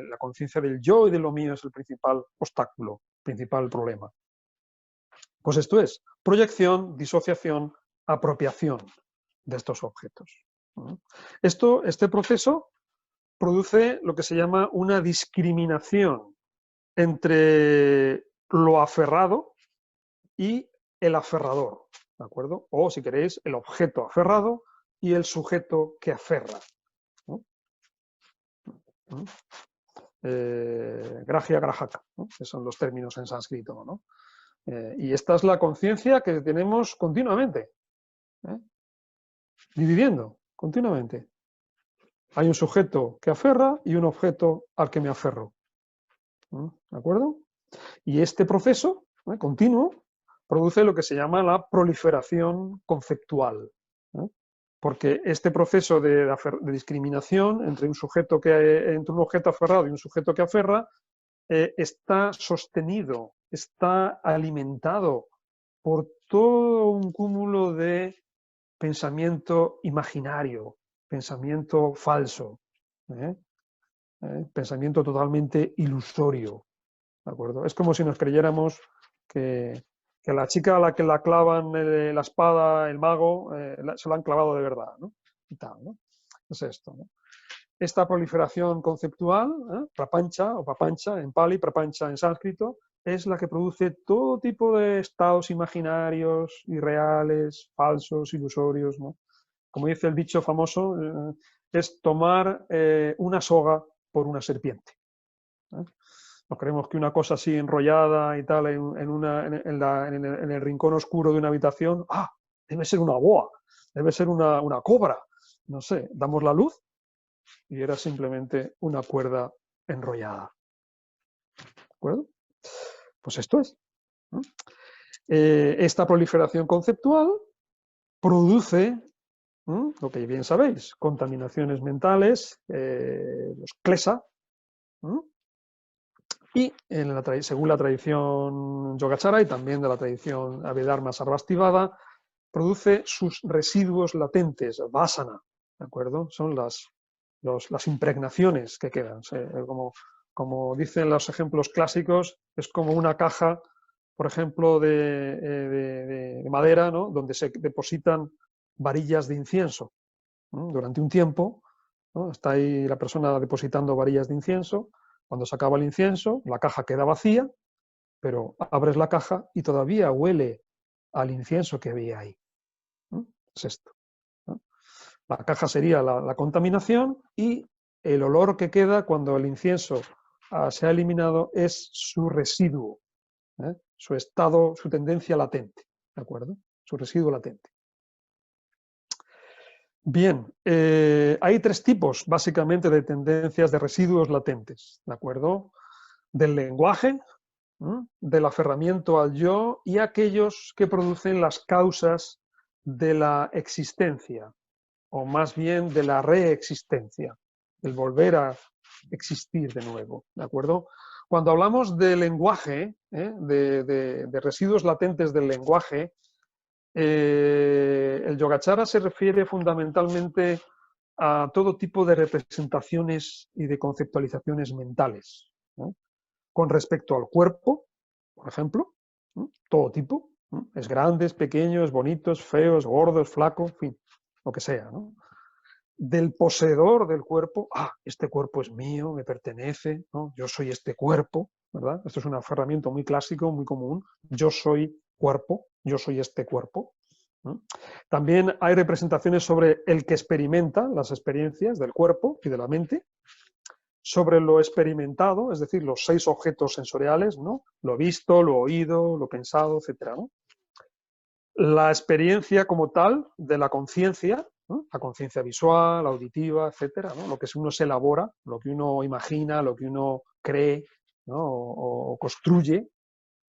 la conciencia del yo y de lo mío es el principal obstáculo, principal problema. Pues esto es proyección, disociación, apropiación de estos objetos. Este proceso produce lo que se llama una discriminación entre lo aferrado y el aferrador, ¿de acuerdo? O, si queréis, el objeto aferrado y el sujeto que aferra, ¿no? Gracia, grajaka, ¿no? Que son los términos en sánscrito, ¿no? Y esta es la conciencia que tenemos continuamente, ¿eh? Dividiendo continuamente. Hay un sujeto que aferra y un objeto al que me aferro, ¿de acuerdo? Y este proceso continuo produce lo que se llama la proliferación conceptual, ¿eh? Porque este proceso de discriminación entre un objeto aferrado y un sujeto que aferra está sostenido, está alimentado por todo un cúmulo de pensamiento imaginario, pensamiento falso, pensamiento totalmente ilusorio, ¿de acuerdo? Es como si nos creyéramos que la chica a la que la clavan la espada, el mago, se la han clavado de verdad, ¿no? Y tal, ¿no? Es esto, ¿no? Esta proliferación conceptual, prapancha o papancha en pali, prapancha en sánscrito, es la que produce todo tipo de estados imaginarios, irreales, falsos, ilusorios, ¿no? Como dice el dicho famoso, es tomar una soga por una serpiente. Nos creemos que una cosa así enrollada y tal en el rincón oscuro de una habitación, debe ser una boa, debe ser una cobra, no sé, damos la luz y era simplemente una cuerda enrollada. ¿De acuerdo? Pues esto es. Esta proliferación conceptual produce, lo que bien sabéis, contaminaciones mentales, los klesa, y según la tradición Yogacara y también de la tradición Abhidharma Sarvastivada, produce sus residuos latentes, vasana, ¿de acuerdo? Son las impregnaciones que quedan. Como dicen los ejemplos clásicos, es como una caja, por ejemplo, de madera, ¿no? Donde se depositan varillas de incienso, ¿no? Durante un tiempo, ¿no? Está ahí la persona depositando varillas de incienso. Cuando se acaba el incienso, la caja queda vacía, pero abres la caja y todavía huele al incienso que había ahí. Es esto. La caja sería la contaminación y el olor que queda cuando el incienso se ha eliminado es su residuo, su estado, su tendencia latente, ¿de acuerdo? Su residuo latente. Bien, hay tres tipos básicamente de tendencias de residuos latentes, ¿de acuerdo? Del lenguaje, del aferramiento al yo y aquellos que producen las causas de la existencia, o más bien de la reexistencia, el volver a existir de nuevo, ¿de acuerdo? Cuando hablamos de lenguaje, de residuos latentes del lenguaje, el Yogacara se refiere fundamentalmente a todo tipo de representaciones y de conceptualizaciones mentales, ¿no? Con respecto al cuerpo, por ejemplo, ¿no? Todo tipo, ¿no? Es grande, es pequeño, es bonito, es feo, es gordo, es flaco, en fin, lo que sea, ¿no? Del poseedor del cuerpo, este cuerpo es mío, me pertenece, ¿no? Yo soy este cuerpo, ¿verdad? Esto es un aferramiento muy clásico, muy común. Yo soy cuerpo, yo soy este cuerpo, ¿no? También hay representaciones sobre el que experimenta las experiencias del cuerpo y de la mente, sobre lo experimentado, es decir, los 6 objetos sensoriales, ¿no? Lo visto, lo oído, lo pensado, etcétera, ¿no? La experiencia como tal de la conciencia, ¿no? La conciencia visual, auditiva, etcétera, ¿no? Lo que uno se elabora, lo que uno imagina, lo que uno cree, ¿no? o construye.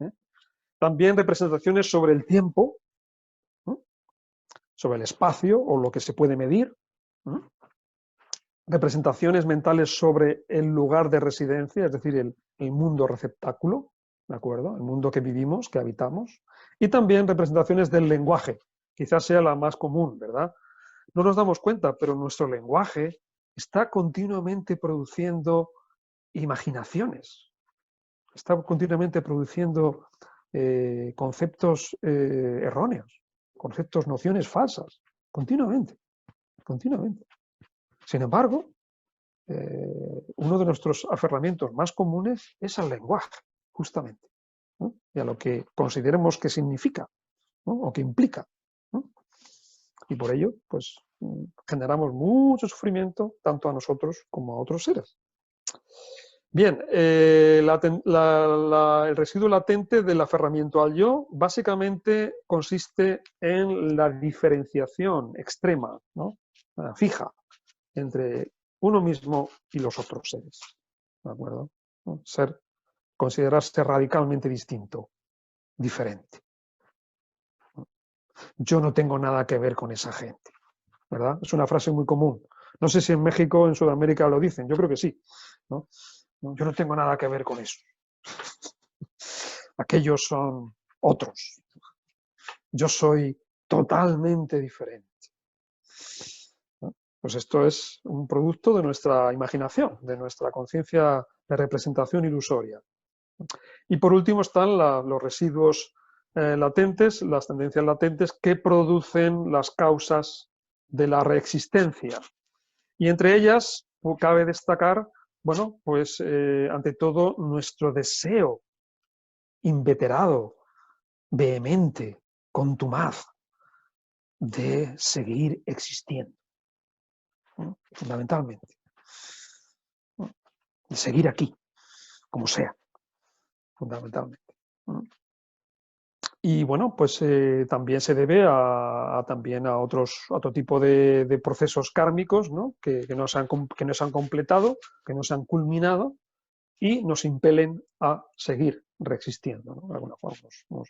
¿eh? También representaciones sobre el tiempo, ¿no? Sobre el espacio o lo que se puede medir. ¿no? Representaciones mentales sobre el lugar de residencia, es decir, el mundo receptáculo, ¿de acuerdo? El mundo que vivimos, que habitamos. Y también representaciones del lenguaje, quizás sea la más común, ¿verdad? No nos damos cuenta, pero nuestro lenguaje está continuamente produciendo imaginaciones, está continuamente produciendo conceptos erróneos, conceptos, nociones falsas, continuamente, continuamente. Sin embargo, uno de nuestros aferramientos más comunes es al lenguaje, justamente, ¿no? Y a lo que consideremos que significa, ¿no? O que implica, ¿no? Y por ello, pues, generamos mucho sufrimiento tanto a nosotros como a otros seres. Bien, el residuo latente del aferramiento al yo básicamente consiste en la diferenciación extrema, ¿no? Fija, entre uno mismo y los otros seres. ¿De acuerdo? ¿No? Considerarse radicalmente distinto, diferente. Yo no tengo nada que ver con esa gente, ¿verdad? Es una frase muy común. No sé si en México o en Sudamérica lo dicen, yo creo que sí, ¿no? Yo no tengo nada que ver con eso. Aquellos son otros. Yo soy totalmente diferente. ¿no? Pues esto es un producto de nuestra imaginación, de nuestra conciencia de representación ilusoria. Y por último están los residuos latentes, las tendencias latentes que producen las causas de la reexistencia. Y entre ellas cabe destacar, bueno, pues ante todo nuestro deseo inveterado, vehemente, contumaz de seguir existiendo, ¿no? Fundamentalmente, ¿no? De seguir aquí, como sea, fundamentalmente. ¿no? Y bueno, pues también se debe también a otro tipo de procesos kármicos, ¿no? que no se han completado, que no se han culminado y nos impelen a seguir reexistiendo, ¿no? De alguna forma nos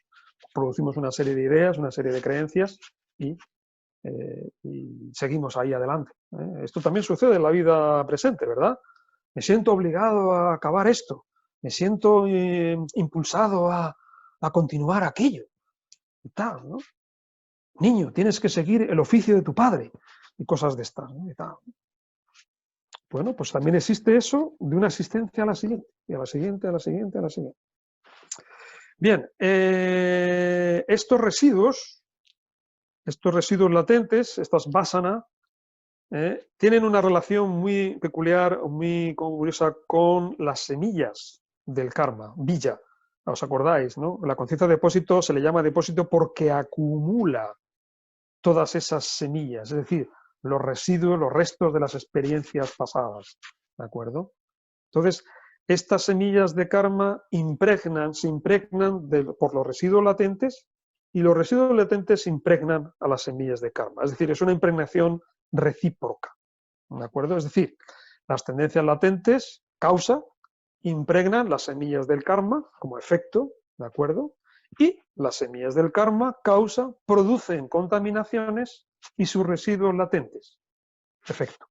producimos una serie de ideas, una serie de creencias y seguimos ahí adelante. Esto también sucede en la vida presente, ¿verdad? Me siento obligado a acabar esto, me siento impulsado a continuar aquello y tal, ¿no? Niño, tienes que seguir el oficio de tu padre y cosas de estas, ¿no? Y tal. Bueno, pues también existe eso de una existencia a la siguiente, y a la siguiente, a la siguiente, a la siguiente. Bien, estos residuos latentes, estas vasana, tienen una relación muy peculiar, muy curiosa con las semillas del karma, bija. ¿Os acordáis? ¿no? La conciencia de depósito se le llama depósito porque acumula todas esas semillas, es decir, los residuos, los restos de las experiencias pasadas. ¿De acuerdo? Entonces, estas semillas de karma se impregnan por los residuos latentes y los residuos latentes se impregnan a las semillas de karma. Es decir, es una impregnación recíproca, ¿de acuerdo? Es decir, las tendencias latentes, causa, impregnan las semillas del karma como efecto, ¿de acuerdo? Y las semillas del karma, causa, producen contaminaciones y sus residuos latentes, efecto,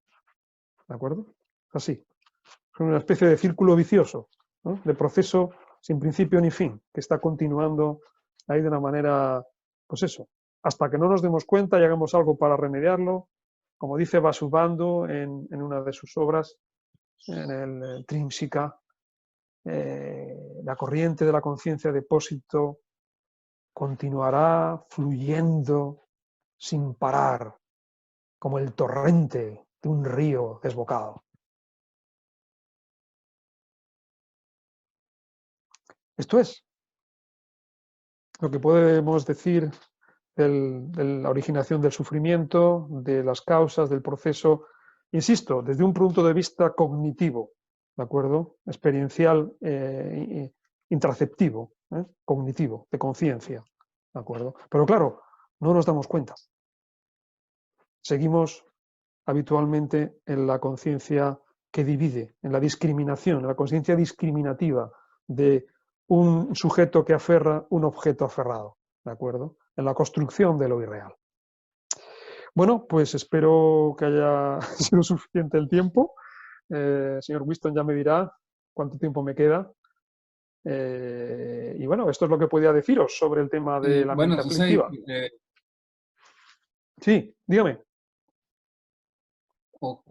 ¿de acuerdo? Así, es una especie de círculo vicioso, ¿no? De proceso sin principio ni fin, que está continuando ahí de una manera, pues eso, hasta que no nos demos cuenta y hagamos algo para remediarlo, como dice Vasubandhu en una de sus obras, en el Trímsica, la corriente de la conciencia depósito continuará fluyendo sin parar, como el torrente de un río desbocado. Esto es lo que podemos decir de la originación del sufrimiento, de las causas, del proceso, insisto, desde un punto de vista cognitivo, ¿de acuerdo? Experiencial, intraceptivo, cognitivo, de conciencia, ¿de acuerdo? Pero claro, no nos damos cuenta. Seguimos habitualmente en la conciencia que divide, en la discriminación, en la conciencia discriminativa de un sujeto que aferra un objeto aferrado, ¿de acuerdo? En la construcción de lo irreal. Bueno, pues espero que haya sido suficiente el tiempo. Señor Whiston ya me dirá cuánto tiempo me queda. Y bueno, esto es lo que podía deciros sobre el tema de la Bueno, mente entonces, aflictiva. Sí, dígame. ok,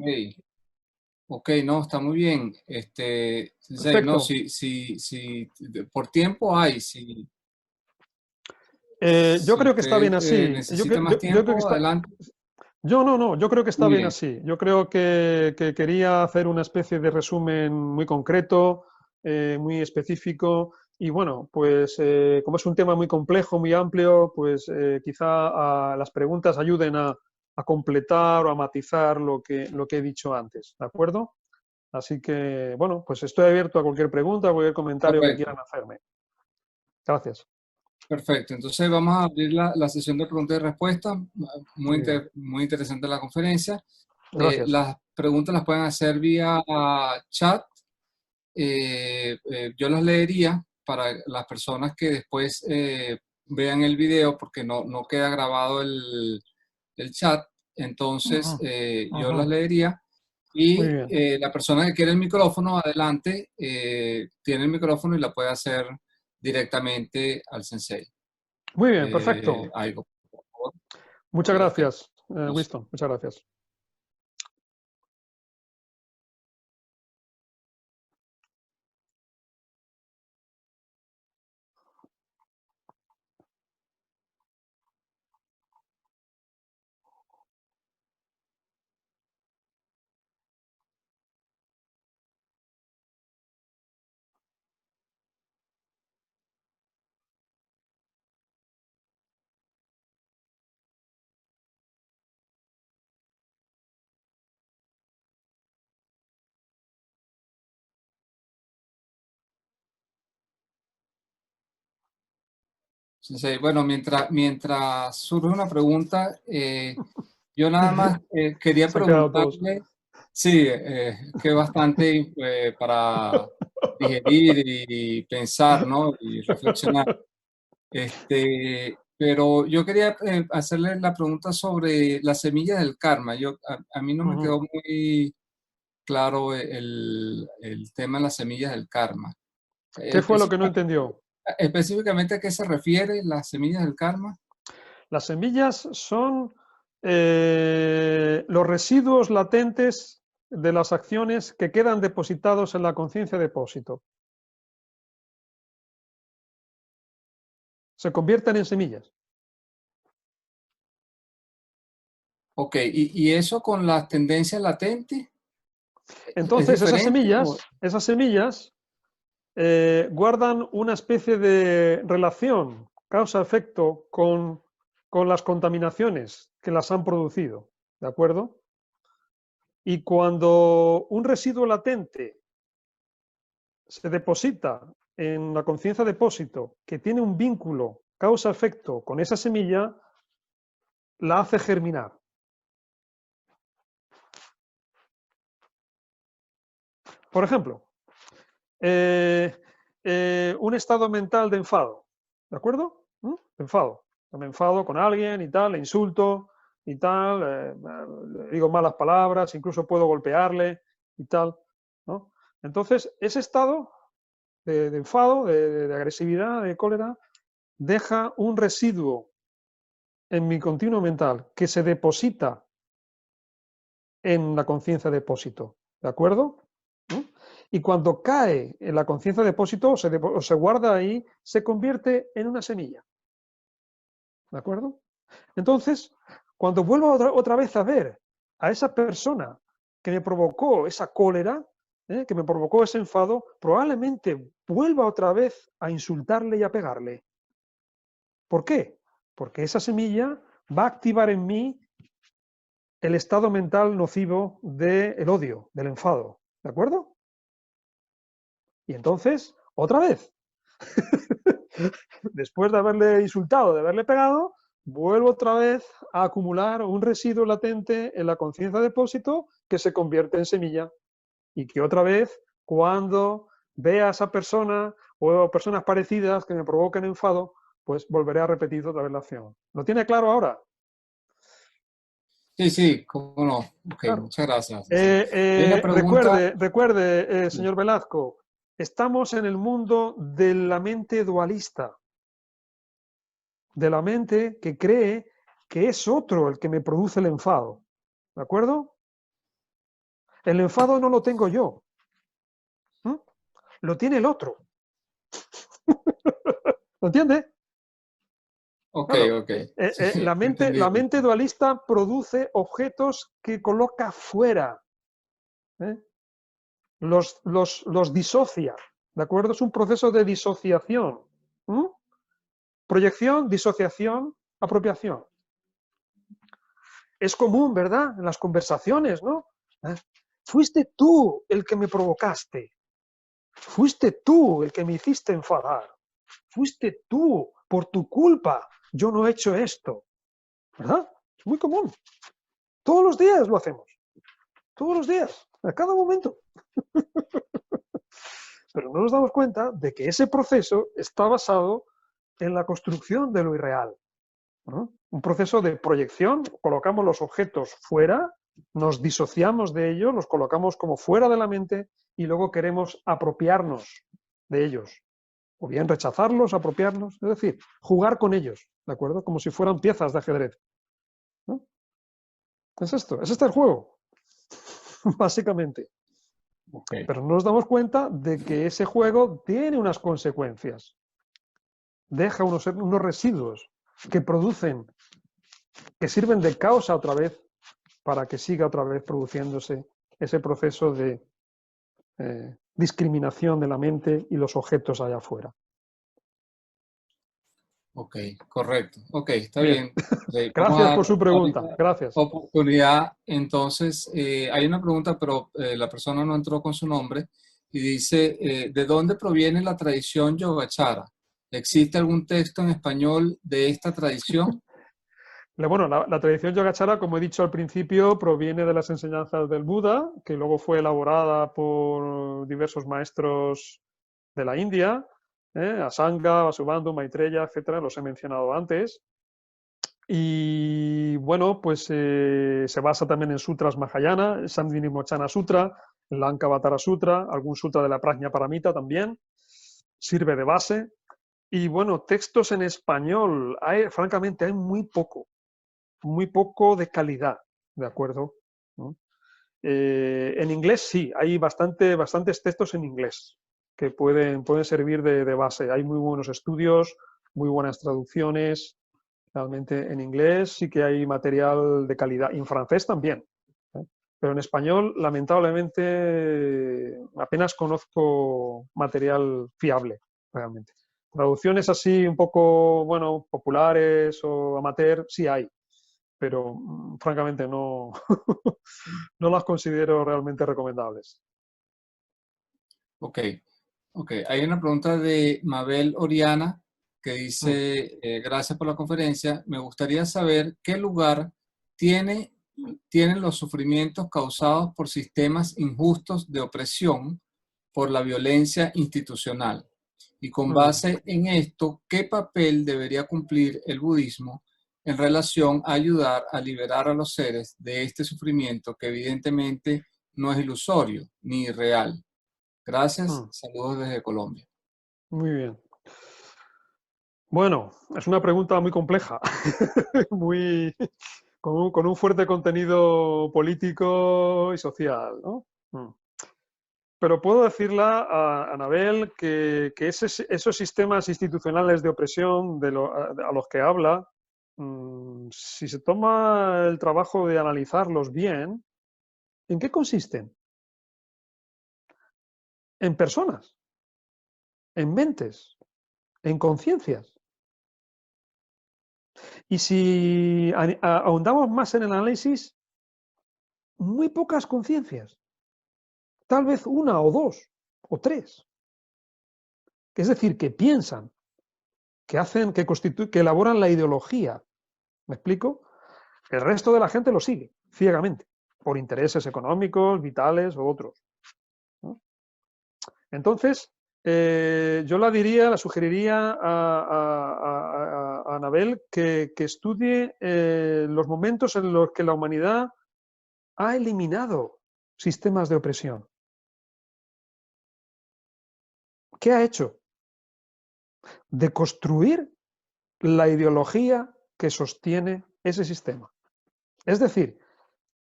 ok, no, está muy bien. Sensei, no, Perfecto. si por tiempo hay, Yo si creo que está usted bien así. necesita más Yo creo que tiempo, está. adelante. No, yo creo que está Muy bien bien. así. Yo creo que quería hacer una especie de resumen muy concreto, muy específico, y bueno, pues como es un tema muy complejo, muy amplio, pues quizá las preguntas ayuden a completar o a matizar lo que he dicho antes, ¿de acuerdo? Así que, bueno, pues estoy abierto a cualquier pregunta, a cualquier comentario que Correcto, quieran hacerme. Gracias. perfecto. Entonces vamos a abrir la sesión de preguntas y respuestas. Muy, Muy bien. muy interesante la conferencia. Gracias. Las preguntas las pueden hacer vía chat. Yo las leería para las personas que después vean el video, porque no queda grabado el chat. Entonces, Ujú, yo las ujú. leería Muy y bien. la persona que quiere el micrófono, adelante, tiene el micrófono y la puede hacer directamente al sensei. Muy bien, perfecto. Algo, por favor. Muchas Ok, gracias, no sé. Winston. Muchas gracias. Sensei, bueno, mientras surge una pregunta, yo nada más quería Se ha quedado todos. preguntarle, sí, que bastante para digerir y pensar, ¿no? Y reflexionar. Pero yo quería hacerle la pregunta sobre la semilla del karma. A mí no me Ujú. quedó muy claro el tema de las semillas del karma. ¿Qué fue lo que no Específicamente, entendió? específicamente a qué se refiere las semillas del karma. Las semillas son los residuos latentes de las acciones que quedan depositados en la conciencia de depósito. Se convierten en semillas. Ok, y eso con las tendencias latentes es Entonces, diferente. esas semillas guardan una especie de relación causa-efecto con las contaminaciones que las han producido, ¿de acuerdo? Y cuando un residuo latente se deposita en la conciencia depósito que tiene un vínculo causa-efecto con esa semilla, la hace germinar. Por ejemplo, un estado mental de enfado, ¿de acuerdo? Enfado. Me enfado con alguien y tal, le insulto y tal, le digo malas palabras, incluso puedo golpearle y tal, ¿no? Entonces, ese estado de enfado, de agresividad, de cólera, deja un residuo en mi continuo mental que se deposita en la conciencia depósito, ¿de acuerdo? ¿No? Y cuando cae en la conciencia depósito o se guarda ahí, se convierte en una semilla, ¿de acuerdo? Entonces, cuando vuelvo otra vez a ver a esa persona que me provocó esa cólera, que me provocó ese enfado, probablemente vuelva otra vez a insultarle y a pegarle. ¿Por qué? Porque esa semilla va a activar en mí el estado mental nocivo del odio, del enfado. ¿De acuerdo? Y entonces, otra vez, después de haberle insultado, de haberle pegado, vuelvo otra vez a acumular un residuo latente en la conciencia depósito que se convierte en semilla. Y que otra vez, cuando vea a esa persona o personas parecidas que me provoquen enfado, pues volveré a repetir otra vez la acción. ¿Lo tiene claro ahora? Sí, sí, cómo no. Ok, Claro. muchas gracias. Sí. Hay una pregunta. Recuerde, señor Velasco, estamos en el mundo de la mente dualista, de la mente que cree que es otro el que me produce el enfado. ¿De acuerdo? El enfado no lo tengo yo, ¿m? Lo tiene el otro. ¿Lo entiende? Ok, Claro. ok. Sí, La entendido. mente dualista produce objetos que coloca fuera, ¿eh? Los disocia, ¿de acuerdo? Es un proceso de disociación. ¿Mm? Proyección, disociación, apropiación. Es común, ¿verdad? En las conversaciones, ¿no? ¿Eh? Fuiste tú el que me provocaste. Fuiste tú el que me hiciste enfadar. Fuiste tú, por tu culpa. Yo no he hecho esto. ¿Verdad? Es muy común. Todos los días lo hacemos. Todos los días. A cada momento. Pero no nos damos cuenta de que ese proceso está basado en la construcción de lo irreal, ¿no? Un proceso de proyección, colocamos los objetos fuera, nos disociamos de ellos, los colocamos como fuera de la mente y luego queremos apropiarnos de ellos. O bien rechazarlos, apropiarnos, es decir, jugar con ellos, ¿de acuerdo? Como si fueran piezas de ajedrez, ¿no? Es esto, es este el juego, básicamente. Ok, Pero no nos damos cuenta de que ese juego tiene unas consecuencias. Deja unos residuos que producen, que sirven de causa otra vez para que siga otra vez produciéndose ese proceso de discriminación de la mente y los objetos allá afuera. ok, correcto. Ok, está Bien, bien. Ok, vamos a gracias dar por su pregunta. ahorita Gracias. oportunidad. Entonces, hay una pregunta, pero la persona no entró con su nombre y dice, ¿de dónde proviene la tradición Yogacara? ¿Existe algún texto en español de esta tradición? Bueno, la tradición Yogacara, como he dicho al principio, proviene de las enseñanzas del Buda, que luego fue elaborada por diversos maestros de la India, Asanga, Vasubandhu, Maitreya, etcétera, los he mencionado antes. Y bueno, pues se basa también en sutras Mahayana, el Sandvinimochana Sutra, el Lankavatara Sutra, algún sutra de la Prajna Paramita también, sirve de base. Y bueno, textos en español, francamente, hay muy poco de calidad, ¿de acuerdo? ¿No? En inglés sí, hay bastantes textos en inglés que pueden servir de base. Hay muy buenos estudios, muy buenas traducciones. Realmente en inglés sí que hay material de calidad, y en francés también. ¿Eh? Pero en español, lamentablemente, apenas conozco material fiable, realmente. Traducciones así un poco, bueno, populares o amateur, sí hay, pero francamente no, no las considero realmente recomendables. Ok, ok. Hay una pregunta de Mabel Oriana que Mm. dice, gracias por la conferencia. Me gustaría saber qué lugar tiene tienen los sufrimientos causados por sistemas injustos de opresión por la violencia institucional. Y con base en esto, ¿qué papel debería cumplir el budismo en relación a ayudar a liberar a los seres de este sufrimiento que evidentemente no es ilusorio ni irreal? Gracias, saludos desde Colombia. Muy bien. Bueno, es una pregunta muy compleja, muy, con un fuerte contenido político y social, ¿no? Pero puedo decirle a Anabel que esos sistemas institucionales de opresión a los que habla, si se toma el trabajo de analizarlos bien, ¿en qué consisten? En personas, en mentes, en conciencias. Y si ahondamos más en el análisis, muy pocas conciencias. Tal vez una o dos o tres. Es decir, que piensan, que hacen, que elaboran la ideología. ¿Me explico? El resto de la gente lo sigue ciegamente, por intereses económicos, vitales o otros, ¿no? Entonces, yo la sugeriría a Anabel que estudie los momentos en los que la humanidad ha eliminado sistemas de opresión. ¿Qué ha hecho? Deconstruir la ideología que sostiene ese sistema. Es decir,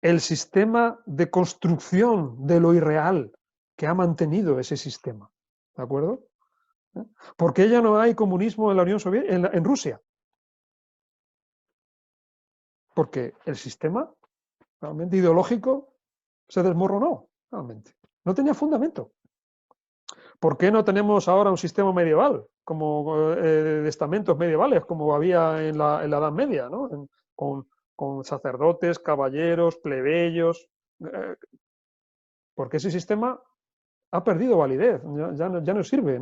el sistema de construcción de lo irreal que ha mantenido ese sistema. ¿De acuerdo? ¿Por qué ya no hay comunismo en la Unión Soviética, en Rusia? Porque el sistema realmente ideológico se desmoronó, realmente. No tenía fundamento. ¿Por qué no tenemos ahora un sistema medieval, como de estamentos medievales, como había en la Edad Media, ¿no? Con sacerdotes, caballeros, plebeyos? Porque ese sistema ha perdido validez, ya no sirve,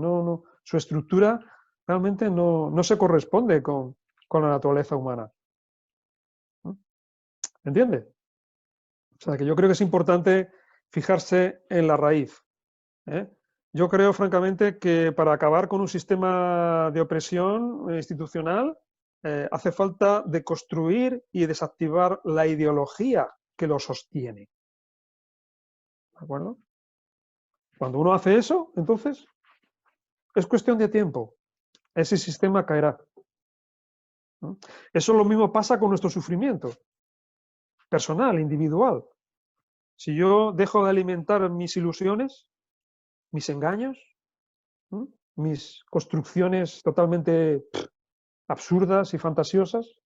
su estructura realmente no se corresponde con la naturaleza humana. ¿Entiende? O sea, que yo creo que es importante fijarse en la raíz, ¿eh? Yo creo, francamente, que para acabar con un sistema de opresión institucional hace falta deconstruir y desactivar la ideología que lo sostiene. ¿De acuerdo? Cuando uno hace eso, entonces, es cuestión de tiempo. Ese sistema caerá, ¿no? Eso lo mismo pasa con nuestro sufrimiento personal, individual. Si yo dejo de alimentar mis ilusiones, mis engaños, ¿no?, mis construcciones totalmente absurdas y fantasiosas,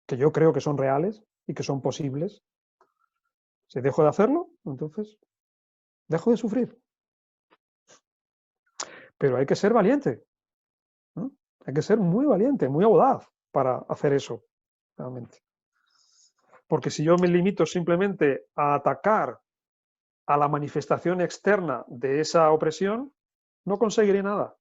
que yo creo que son reales y que son posibles, si dejo de hacerlo, entonces dejo de sufrir. Pero hay que ser valiente, ¿no? Hay que ser muy valiente, muy audaz para hacer eso, realmente. Porque si yo me limito simplemente a atacar a la manifestación externa de esa opresión, no conseguiré nada,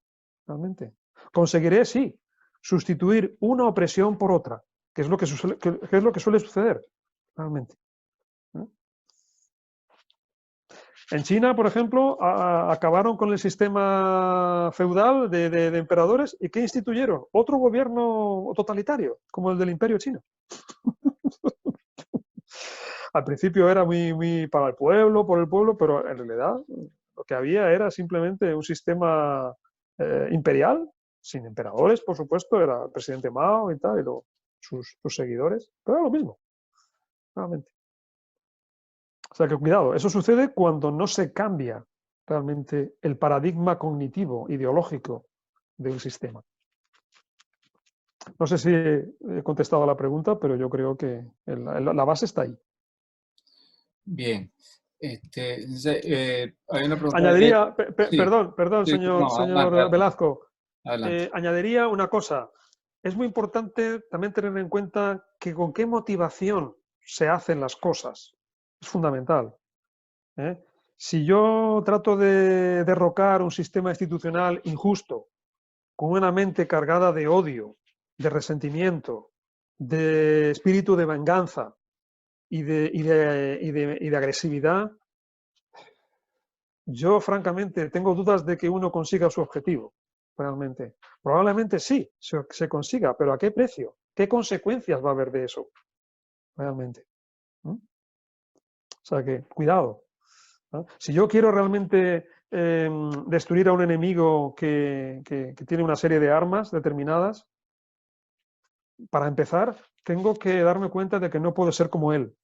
realmente. Conseguiré, sí, sustituir una opresión por otra, que es lo que suele suceder, realmente. En China, por ejemplo, acabaron con el sistema feudal de emperadores y ¿qué instituyeron? Otro gobierno totalitario, como el del Imperio Chino. Al principio era muy para el pueblo, por el pueblo, pero en realidad lo que había era simplemente un sistema imperial, sin emperadores, por supuesto, era el presidente Mao y tal, y sus seguidores, pero era lo mismo, realmente. O sea que cuidado, eso sucede cuando no se cambia realmente el paradigma cognitivo, ideológico de un sistema. No sé si he contestado a la pregunta, pero yo creo que la base está ahí. Bien. Hay una pregunta. Añadiría, Sí, perdón, sí, señor adelante. Velasco. Adelante. Añadiría una cosa. Es muy importante también tener en cuenta que con qué motivación se hacen las cosas. Es fundamental, ¿eh? Si yo trato de derrocar un sistema institucional injusto, con una mente cargada de odio, de resentimiento, de espíritu de venganza, y de agresividad, yo francamente tengo dudas de que uno consiga su objetivo, realmente. Probablemente sí, se consiga, pero ¿a qué precio? ¿Qué consecuencias va a haber de eso, realmente? ¿Mm? O sea que, cuidado. ¿No? Si yo quiero realmente destruir a un enemigo que tiene una serie de armas determinadas, para empezar, tengo que darme cuenta de que no puedo ser como él.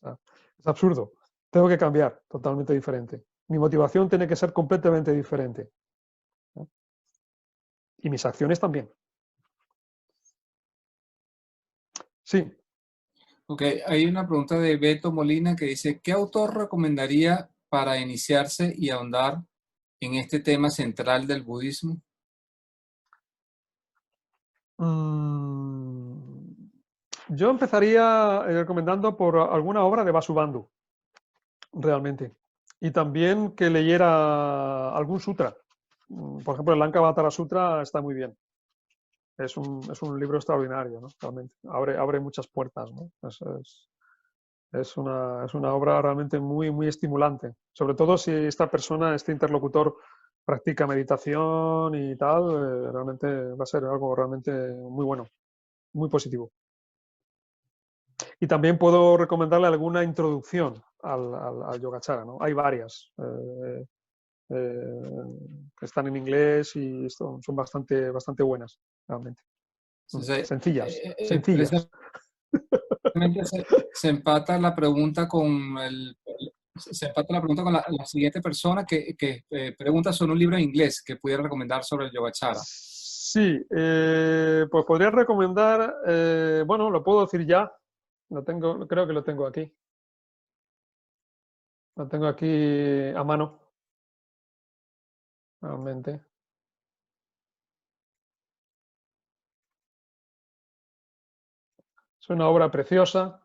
O sea, es absurdo. Tengo que cambiar, totalmente diferente. Mi motivación tiene que ser completamente diferente. ¿No? Y mis acciones también. Sí. Ok, hay una pregunta de Beto Molina que dice, ¿qué autor recomendaría para iniciarse y ahondar en este tema central del budismo? Yo empezaría recomendando por alguna obra de Vasubandhu, realmente. Y también que leyera algún sutra. Por ejemplo, el Lankavatara Sutra está muy bien. Es un libro extraordinario, ¿no? Realmente. Abre muchas puertas, ¿no? Es una obra realmente muy, muy estimulante. Sobre todo si esta persona, este interlocutor, practica meditación y tal, realmente va a ser algo realmente muy bueno, muy positivo. Y también puedo recomendarle alguna introducción al Yogacara, ¿no? Hay varias que están en inglés y son bastante buenas, realmente. Entonces, Sencillas, sencillas. precisamente se empata la pregunta con se empata la pregunta con la siguiente persona que pregunta sobre un libro en inglés que pudiera recomendar sobre el Yogacara. Sí, pues podría recomendar, bueno, lo puedo decir ya, creo que lo tengo aquí. Lo tengo aquí a mano, realmente. Es una obra preciosa.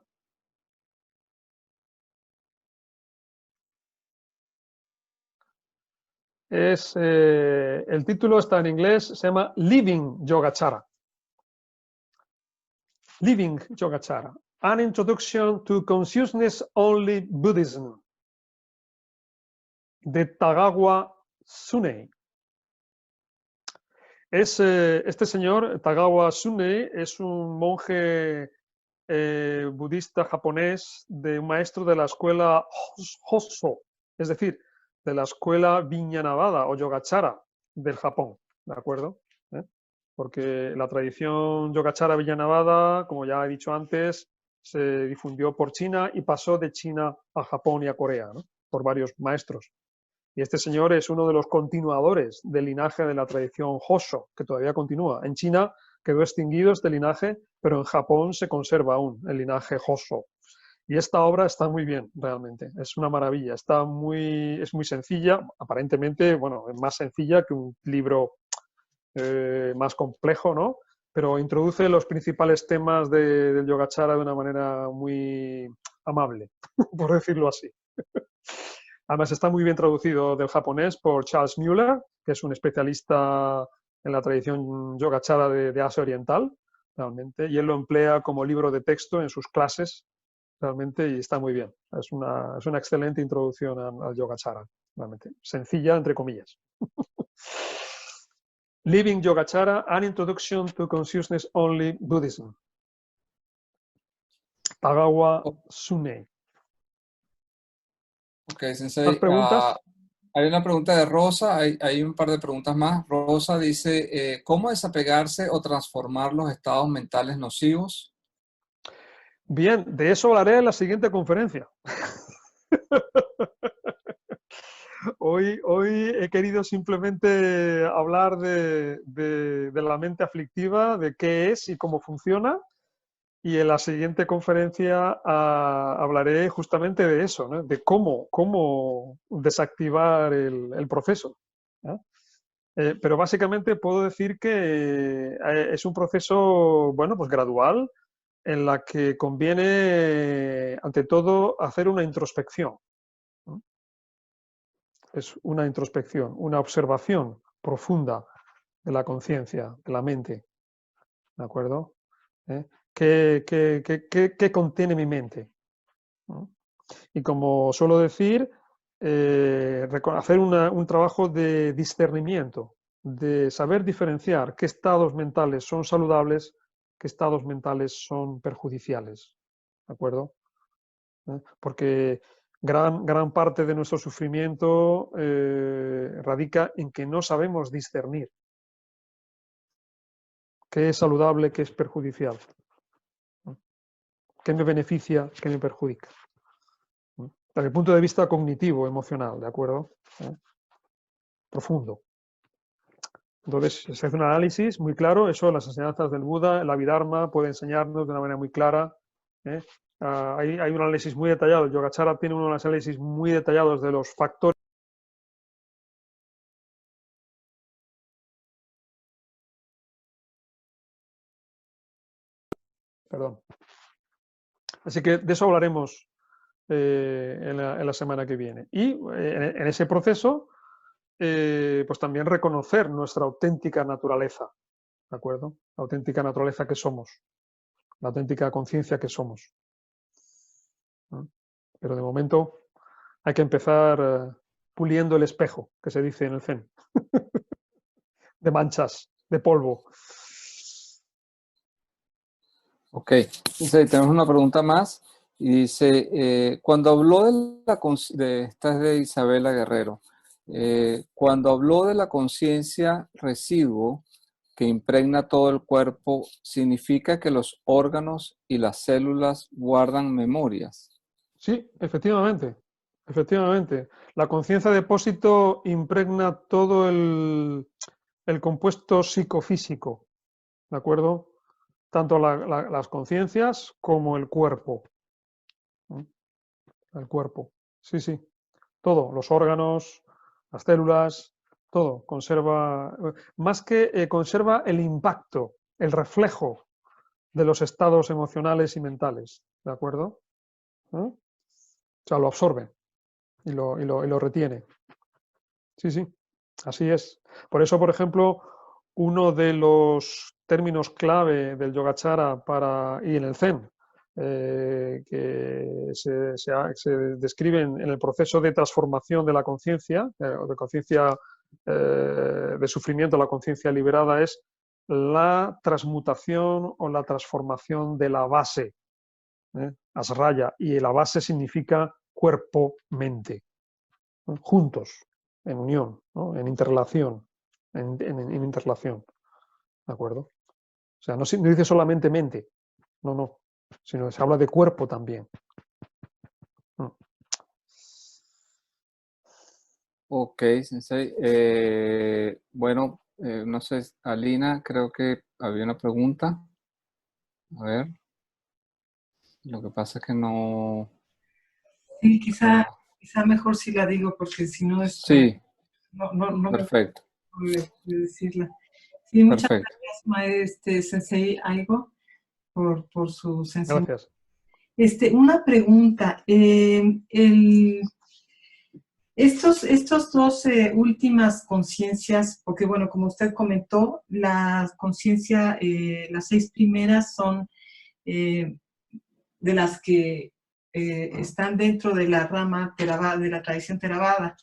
El título está en inglés, se llama Living Yogacara. Living Yogacara, An Introduction to Consciousness-Only Buddhism, de Tagawa Tsunei. Este señor, Tagawa Tsunei, es un monje budista japonés, de un maestro de la escuela Hosso, es decir, de la escuela Vijnanavada o Yogacara del Japón, ¿de acuerdo? Porque la tradición Yogacara Vijnanavada, como ya he dicho antes, se difundió por China y pasó de China a Japón y a Corea, ¿no? Por varios maestros. Y este señor es uno de los continuadores del linaje de la tradición Hosso, que todavía continúa. En China quedó extinguido este linaje, pero en Japón se conserva aún el linaje Hosso. Y esta obra está muy bien, realmente. Es una maravilla. Es muy sencilla, aparentemente, bueno, es más sencilla que un libro más complejo, ¿no? Pero introduce los principales temas del Yogacara de una manera muy amable, por decirlo así. Además está muy bien traducido del japonés por Charles Mueller, que es un especialista en la tradición Yogacara de Asia Oriental, realmente, y él lo emplea como libro de texto en sus clases, realmente, y está muy bien. Es una excelente introducción al Yogacara, realmente. Sencilla, entre comillas. Living Yogacara, An Introduction to Consciousness-Only Buddhism. Tagawa Tsunei. Ok, ¿Más Sensei. preguntas? Hay una pregunta de Rosa, hay un par de preguntas más. Rosa dice, ¿cómo desapegarse o transformar los estados mentales nocivos? Bien, de eso hablaré en la siguiente conferencia. Hoy he querido simplemente hablar de la mente aflictiva, de qué es y cómo funciona, y en la siguiente conferencia hablaré justamente de eso, ¿no? De cómo desactivar el proceso, ¿no? Pero básicamente puedo decir que es un proceso, bueno, pues gradual, en la que conviene, ante todo, hacer una introspección, ¿no? Es una introspección, una observación profunda de la conciencia, de la mente, ¿de acuerdo? qué contiene mi mente, ¿no? Y como suelo decir, hacer un trabajo de discernimiento, de saber diferenciar qué estados mentales son saludables, qué estados mentales son perjudiciales. ¿De acuerdo? Porque gran parte de nuestro sufrimiento radica en que no sabemos discernir qué es saludable, qué es perjudicial, qué me beneficia, qué me perjudica. Desde el punto de vista cognitivo, emocional, ¿de acuerdo? Profundo. Entonces, se hace un análisis muy claro, eso, las enseñanzas del Buda, el Abhidharma puede enseñarnos de una manera muy clara. Hay un análisis muy detallado, el Yogacara tiene unos análisis muy detallados de los factores. Perdón. Así que de eso hablaremos en la semana que viene. Y en ese proceso, pues también reconocer nuestra auténtica naturaleza, ¿de acuerdo? La auténtica naturaleza que somos, la auténtica conciencia que somos. ¿No? Pero de momento hay que empezar puliendo el espejo, que se dice en el Zen, de manchas, de polvo. Ok, entonces tenemos una pregunta más y dice, cuando habló esta es de Isabela Guerrero, cuando habló de la conciencia residuo que impregna todo el cuerpo, ¿significa que los órganos y las células guardan memorias? Sí, efectivamente, efectivamente. La conciencia depósito impregna todo el compuesto psicofísico, ¿de acuerdo? Tanto las conciencias como el cuerpo. ¿No? El cuerpo, sí, sí. Todo, los órganos, las células, todo conserva, más que conserva el impacto, el reflejo de los estados emocionales y mentales, ¿de acuerdo? ¿No? O sea, lo absorbe y lo retiene. Sí, sí, así es. Por eso, por ejemplo, uno de los términos clave del Yogacara y en el Zen, que se describen en el proceso de transformación de la conciencia, de conciencia de sufrimiento a la conciencia liberada, es la transmutación o la transformación de la base, asraya, y la base significa cuerpo-mente, ¿no? Juntos, en unión, ¿no? En interrelación, en interrelación, ¿de acuerdo? O sea, no dice solamente mente, no, sino que se habla de cuerpo también. Ok, Sensei. Bueno, no sé, Alina, creo que había una pregunta. A ver, lo que pasa es que no... Sí, quizá mejor si la digo, porque si no, Sí, no me perfecto, puedo decirla. Sí, muchas perfecto. gracias, maestro Sensei Aigo, por sus enseñanzas. Gracias. Una pregunta. Estos dos últimas conciencias, porque bueno, como usted comentó, la conciencia, las 6 primeras son de las que están dentro de la rama Theravada, de la tradición Theravada.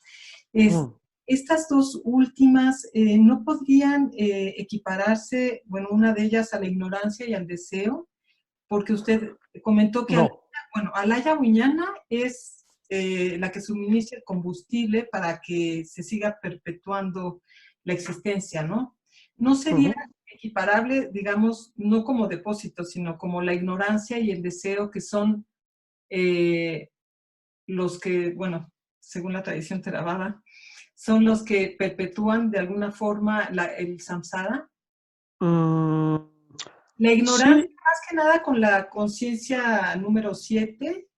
Estas dos últimas no podrían equipararse, bueno, una de ellas a la ignorancia y al deseo, porque usted comentó que No. Alaya Wiñana es la que suministra el combustible para que se siga perpetuando la existencia, ¿no? ¿No sería equiparable, digamos, no como depósito, sino como la ignorancia y el deseo, que son los que, bueno, según la tradición Theravada, son los que perpetúan de alguna forma el samsara? La ignorancia, Sí. más que nada con la conciencia número 7,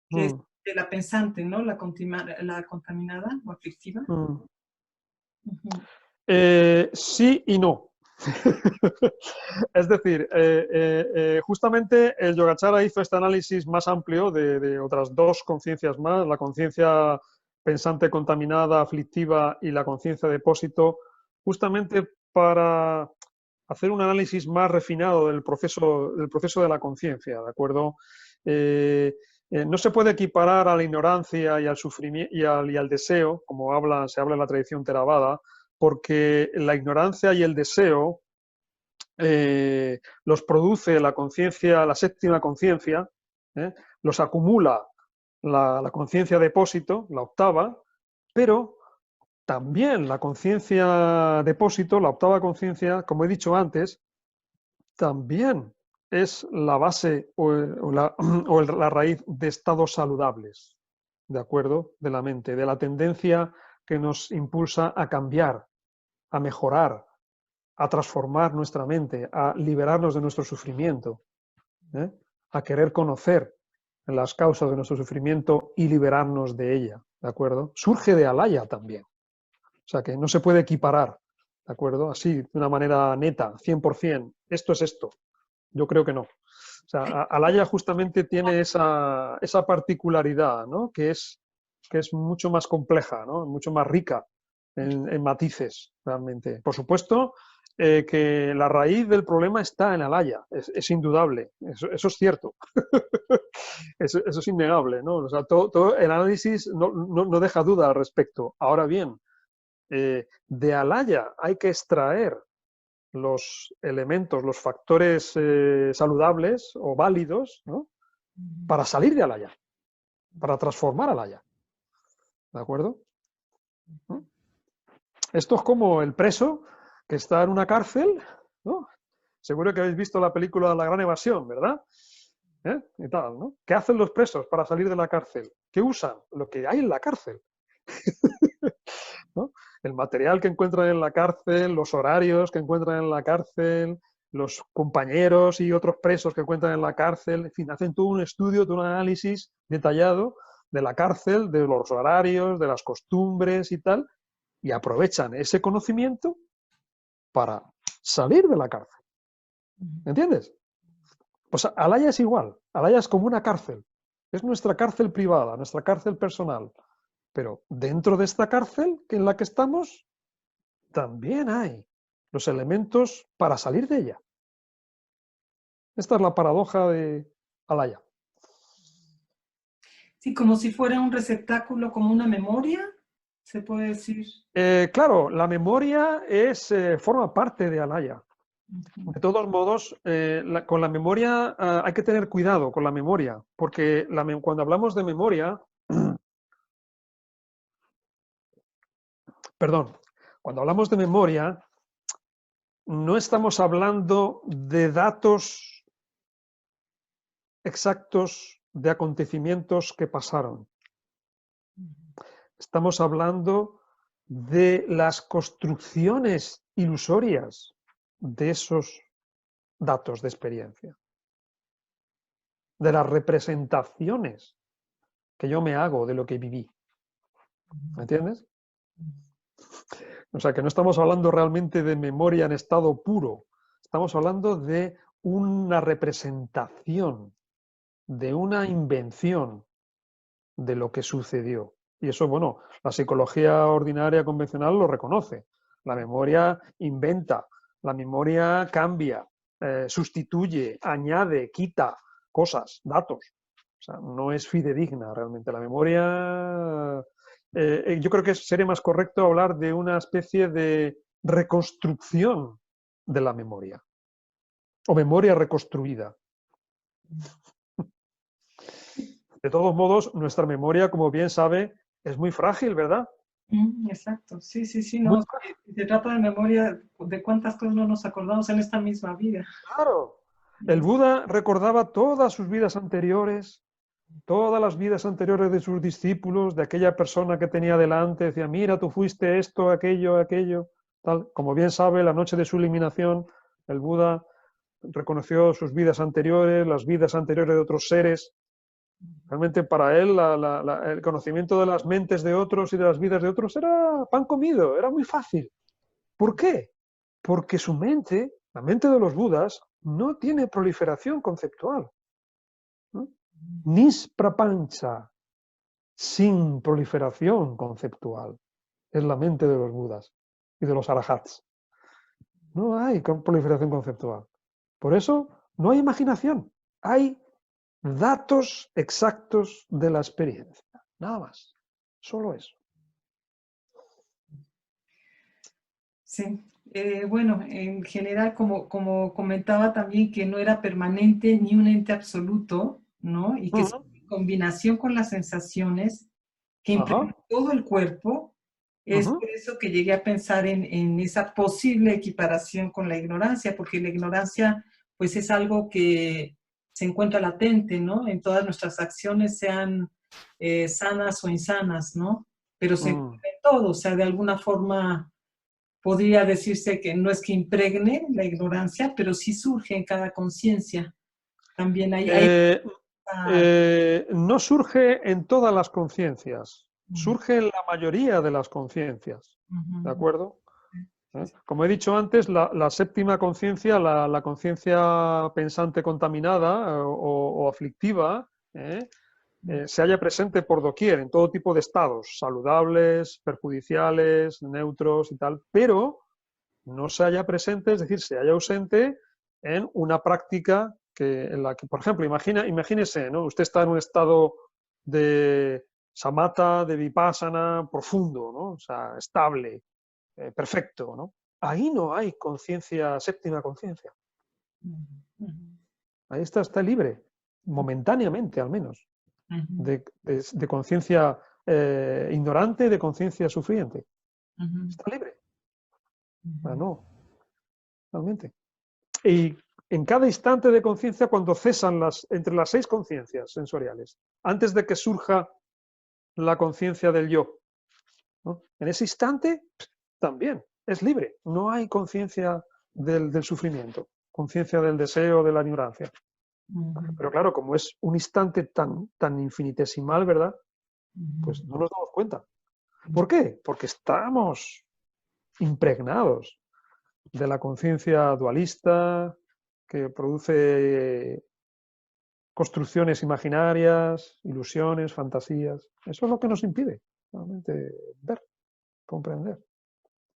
que es de la pensante, ¿no? La contaminada o aflictiva. Sí y no. Es decir, justamente el Yogacara hizo este análisis más amplio de otras dos conciencias más, la conciencia pensante contaminada, aflictiva, y la conciencia depósito, justamente para hacer un análisis más refinado del proceso de la conciencia, ¿de acuerdo? No se puede equiparar a la ignorancia y al sufrimiento y al deseo, como se habla en la tradición Theravada, porque la ignorancia y el deseo los produce la conciencia, la séptima conciencia, los acumula la conciencia depósito, la octava, pero también la conciencia depósito, la octava conciencia, como he dicho antes, también es la base o la raíz de estados saludables, ¿de acuerdo? De la mente, de la tendencia que nos impulsa a cambiar, a mejorar, a transformar nuestra mente, a liberarnos de nuestro sufrimiento, a querer conocer las causas de nuestro sufrimiento y liberarnos de ella, ¿de acuerdo? Surge de Alaya también. O sea que no se puede equiparar, ¿de acuerdo? Así, de una manera neta, 100%. Esto es esto. Yo creo que no. O sea, Alaya justamente tiene esa particularidad, ¿no? Que es mucho más compleja, ¿no? Mucho más rica en matices, realmente. Por supuesto, que la raíz del problema está en Alaya, es indudable, eso es cierto. Eso es innegable, ¿no? O sea, todo el análisis no deja duda al respecto. Ahora bien, de Alaya hay que extraer los elementos, los factores saludables o válidos, ¿no? Para salir de Alaya, para transformar Alaya. ¿De acuerdo? Esto es como el preso que está en una cárcel, ¿no? Seguro que habéis visto la película La Gran Evasión, ¿verdad? Y tal, ¿no? ¿Qué hacen los presos para salir de la cárcel? ¿Qué usan? Lo que hay en la cárcel. ¿No? El material que encuentran en la cárcel, los horarios que encuentran en la cárcel, los compañeros y otros presos que encuentran en la cárcel, en fin, hacen todo un estudio, todo un análisis detallado de la cárcel, de los horarios, de las costumbres y tal, y aprovechan ese conocimiento para salir de la cárcel. ¿Entiendes? Pues Alaya es igual, Alaya es como una cárcel, es nuestra cárcel privada, nuestra cárcel personal. Pero dentro de esta cárcel en la que estamos, también hay los elementos para salir de ella. Esta es la paradoja de Alaya. Sí, como si fuera un receptáculo, como una memoria, se puede decir. Claro, la memoria forma parte de Alaya. De todos modos, con la memoria hay que tener cuidado con la memoria, porque cuando hablamos de memoria, perdón, cuando hablamos de memoria, no estamos hablando de datos exactos de acontecimientos que pasaron. Estamos hablando de las construcciones ilusorias de esos datos de experiencia, de las representaciones que yo me hago de lo que viví. ¿Me entiendes? O sea, que no estamos hablando realmente de memoria en estado puro, estamos hablando de una representación, de una invención de lo que sucedió. Y eso, bueno, la psicología ordinaria convencional lo reconoce. La memoria inventa, la memoria cambia, sustituye, añade, quita cosas, datos. O sea, no es fidedigna realmente. La memoria, yo creo que sería más correcto hablar de una especie de reconstrucción de la memoria, o memoria reconstruida. De todos modos, nuestra memoria, como bien sabe, es muy frágil, ¿verdad? Exacto, sí, no, se trata de memoria de cuántas cosas no nos acordamos en esta misma vida. Claro, el Buda recordaba todas sus vidas anteriores, todas las vidas anteriores de sus discípulos, de aquella persona que tenía delante, decía, mira, tú fuiste esto, aquello, tal. Como bien sabe, la noche de su eliminación, el Buda reconoció sus vidas anteriores, las vidas anteriores de otros seres. Realmente para él el conocimiento de las mentes de otros y de las vidas de otros era pan comido, era muy fácil. ¿Por qué? Porque su mente, la mente de los Budas, no tiene proliferación conceptual. ¿No? Nisprapancha, sin proliferación conceptual. Es la mente de los Budas y de los arahats. No hay proliferación conceptual. Por eso no hay imaginación. Hay datos exactos de la experiencia. Nada más. Solo eso. Sí. Bueno, en general, como comentaba también, que no era permanente ni un ente absoluto, ¿no? Y que Ujú. en combinación con las sensaciones que impregnan Ajá. todo el cuerpo, es Ujú. por eso que llegué a pensar en esa posible equiparación con la ignorancia, porque la ignorancia, pues, es algo que se encuentra latente, ¿no? En todas nuestras acciones, sean sanas o insanas, ¿no? Pero se Mm. encuentra en todo, o sea, de alguna forma podría decirse que no es que impregne la ignorancia, pero sí surge en cada conciencia. También hay Eh, esta- no surge en todas las conciencias, Ujú, surge en la mayoría de las conciencias. ¿De ujú, acuerdo? Como he dicho antes, la séptima conciencia, la conciencia pensante contaminada o aflictiva, se halla presente por doquier, en todo tipo de estados, saludables, perjudiciales, neutros y tal, pero no se halla presente, es decir, se halla ausente en una práctica en la que, por ejemplo, imagínese, ¿no? Usted está en un estado de samatha, de vipassana profundo, ¿no? O sea, estable, perfecto, ¿no? Ahí no hay conciencia, séptima conciencia. ujú, Ahí está libre, momentáneamente al menos, ujú, de conciencia ignorante, de conciencia sufriente. ujú, Está libre. ujú, No, realmente. Y en cada instante de conciencia, cuando cesan entre las 6 conciencias sensoriales, antes de que surja la conciencia del yo, ¿no? En ese instante también es libre. No hay conciencia del sufrimiento, conciencia del deseo, de la ignorancia. ujú, Pero claro, como es un instante tan infinitesimal, ¿verdad? Pues no nos damos cuenta. ¿Por qué? Porque estamos impregnados de la conciencia dualista que produce construcciones imaginarias, ilusiones, fantasías. Eso es lo que nos impide realmente ver, comprender.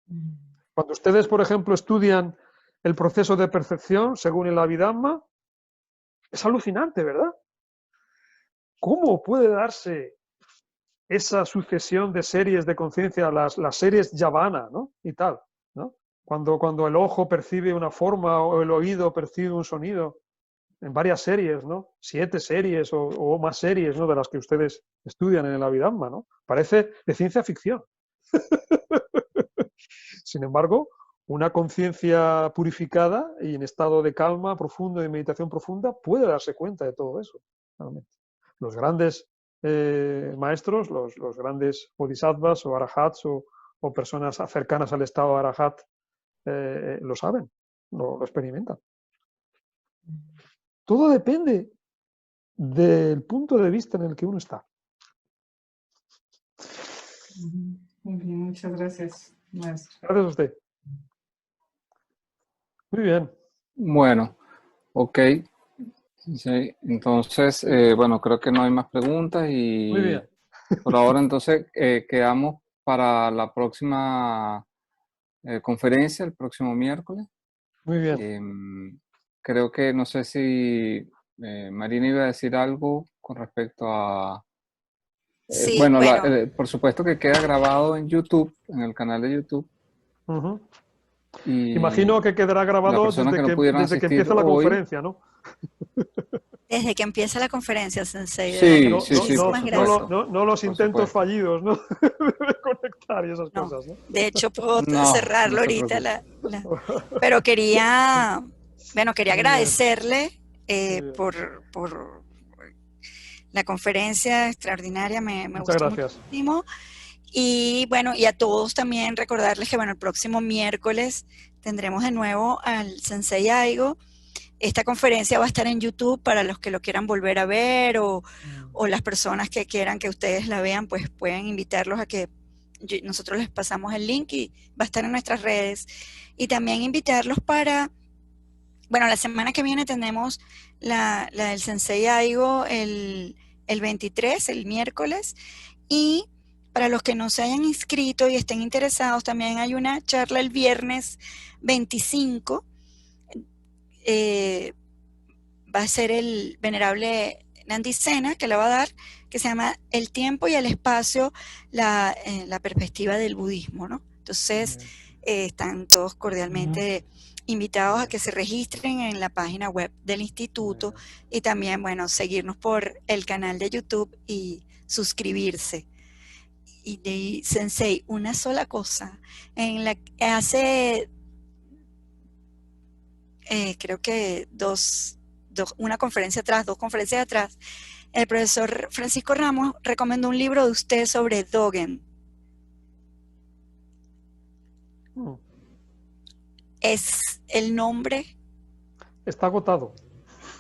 ujú. Cuando ustedes, por ejemplo, estudian el proceso de percepción según el Abhidhamma, es alucinante, ¿verdad? ¿Cómo puede darse esa sucesión de series de conciencia, las series Yavana, ¿no? Y tal, ¿no? Cuando el ojo percibe una forma o el oído percibe un sonido, en varias series, ¿no? 7 series o más series, ¿no? De las que ustedes estudian en el Abhidhamma, ¿no? Parece de ciencia ficción. Sin embargo, una conciencia purificada y en estado de calma profundo, de meditación profunda, puede darse cuenta de todo eso, realmente. Los grandes maestros, los grandes bodhisattvas o arahats o personas cercanas al estado arahat, lo saben, lo experimentan. Todo depende del punto de vista en el que uno está. Ujú. Muy bien, muchas gracias, maestro. Gracias a usted. Muy bien. Bueno, ok. Sí, entonces, bueno, creo que no hay más preguntas Muy y bien. por ahora entonces quedamos para la próxima conferencia, el próximo miércoles. Muy bien. Creo que no sé si Marina iba a decir algo con respecto a... Sí, bueno, bueno, por supuesto que queda grabado en YouTube, en el canal de YouTube, Uh-huh. Imagino y que quedará las grabado personas que no pudieron desde que asistir empieza la hoy, conferencia, ¿no? desde que empieza la conferencia, Sensei, de verdad que sí, No, sí, no, sí, por muchísimas no, no, gracias. supuesto, no los por intentos supuesto. fallidos, ¿no? De conectar y esas No, cosas, ¿no? de hecho puedo No, no cerrarlo se ahorita, preocupe. pero quería, bueno, quería Muy bien, agradecerle muy bien. por la conferencia extraordinaria, me Muchas gustó gracias. muchísimo. Y bueno, y a todos también recordarles que, bueno, el próximo miércoles tendremos de nuevo al Sensei Aigo. Esta conferencia va a estar en YouTube para los que lo quieran volver a ver o las personas que quieran que ustedes la vean, pues pueden invitarlos a que nosotros les pasamos el link y va a estar en nuestras redes. Y también invitarlos para, bueno, la semana que viene tenemos la del Sensei Aigo el 23, el miércoles, y para los que no se hayan inscrito y estén interesados, también hay una charla el viernes 25. Va a ser el venerable Nandi Sena que la va a dar, que se llama El tiempo y el espacio, la perspectiva del budismo, ¿no? Entonces, están todos cordialmente invitados a que se registren en la página web del instituto y también, bueno, seguirnos por el canal de YouTube y suscribirse. Y Sensei, una sola cosa, hace creo que dos conferencias atrás, el profesor Francisco Ramos recomendó un libro de usted sobre Dogen. Es el nombre. Está agotado.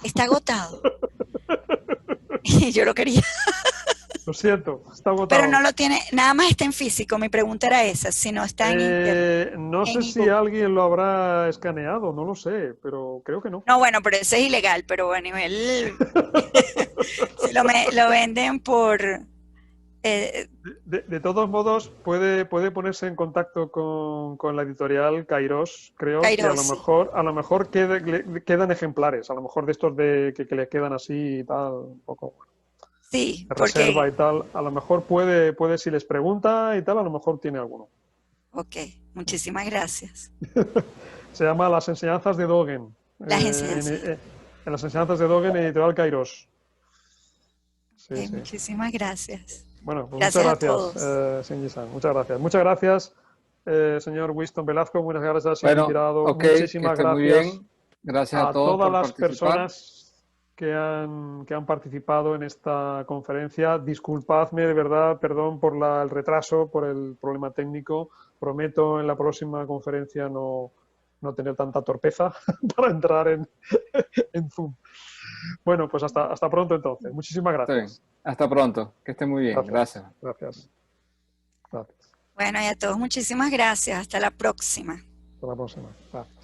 Está agotado. Y yo lo quería. Lo siento, está agotado. Pero no lo tiene, nada más está en físico. Mi pregunta era esa, si no está en internet. No sé si alguien lo habrá escaneado, no lo sé, pero creo que no. No, bueno, pero eso es ilegal, pero a nivel... si lo venden por... De todos modos, puede ponerse en contacto con la editorial Kairos, creo, que a lo mejor quedan ejemplares, a lo mejor de estos que le quedan así y tal, un poco... Sí, reserva y tal, a lo mejor puede, si les pregunta y tal, a lo mejor tiene alguno. Ok, muchísimas gracias. Se llama Las enseñanzas de Dogen. Las enseñanzas. En las enseñanzas de Dogen, editorial Kairos. Sí, okay, sí. Muchísimas gracias. Bueno, pues gracias muchas gracias, Shinji-san. Muchas gracias. Muchas gracias, señor Winston Velasco. Muchas gracias, señor Tirado. Muchísimas gracias. Muy bien. Gracias a todas las personas que han participado en esta conferencia. Disculpadme, de verdad, perdón por el retraso, por el problema técnico. Prometo en la próxima conferencia no tener tanta torpeza para entrar en Zoom. Bueno, pues hasta pronto entonces. Muchísimas gracias. Hasta pronto. Que esté muy bien. Gracias. Bueno, y a todos muchísimas gracias. Hasta la próxima. Hasta la próxima. Gracias.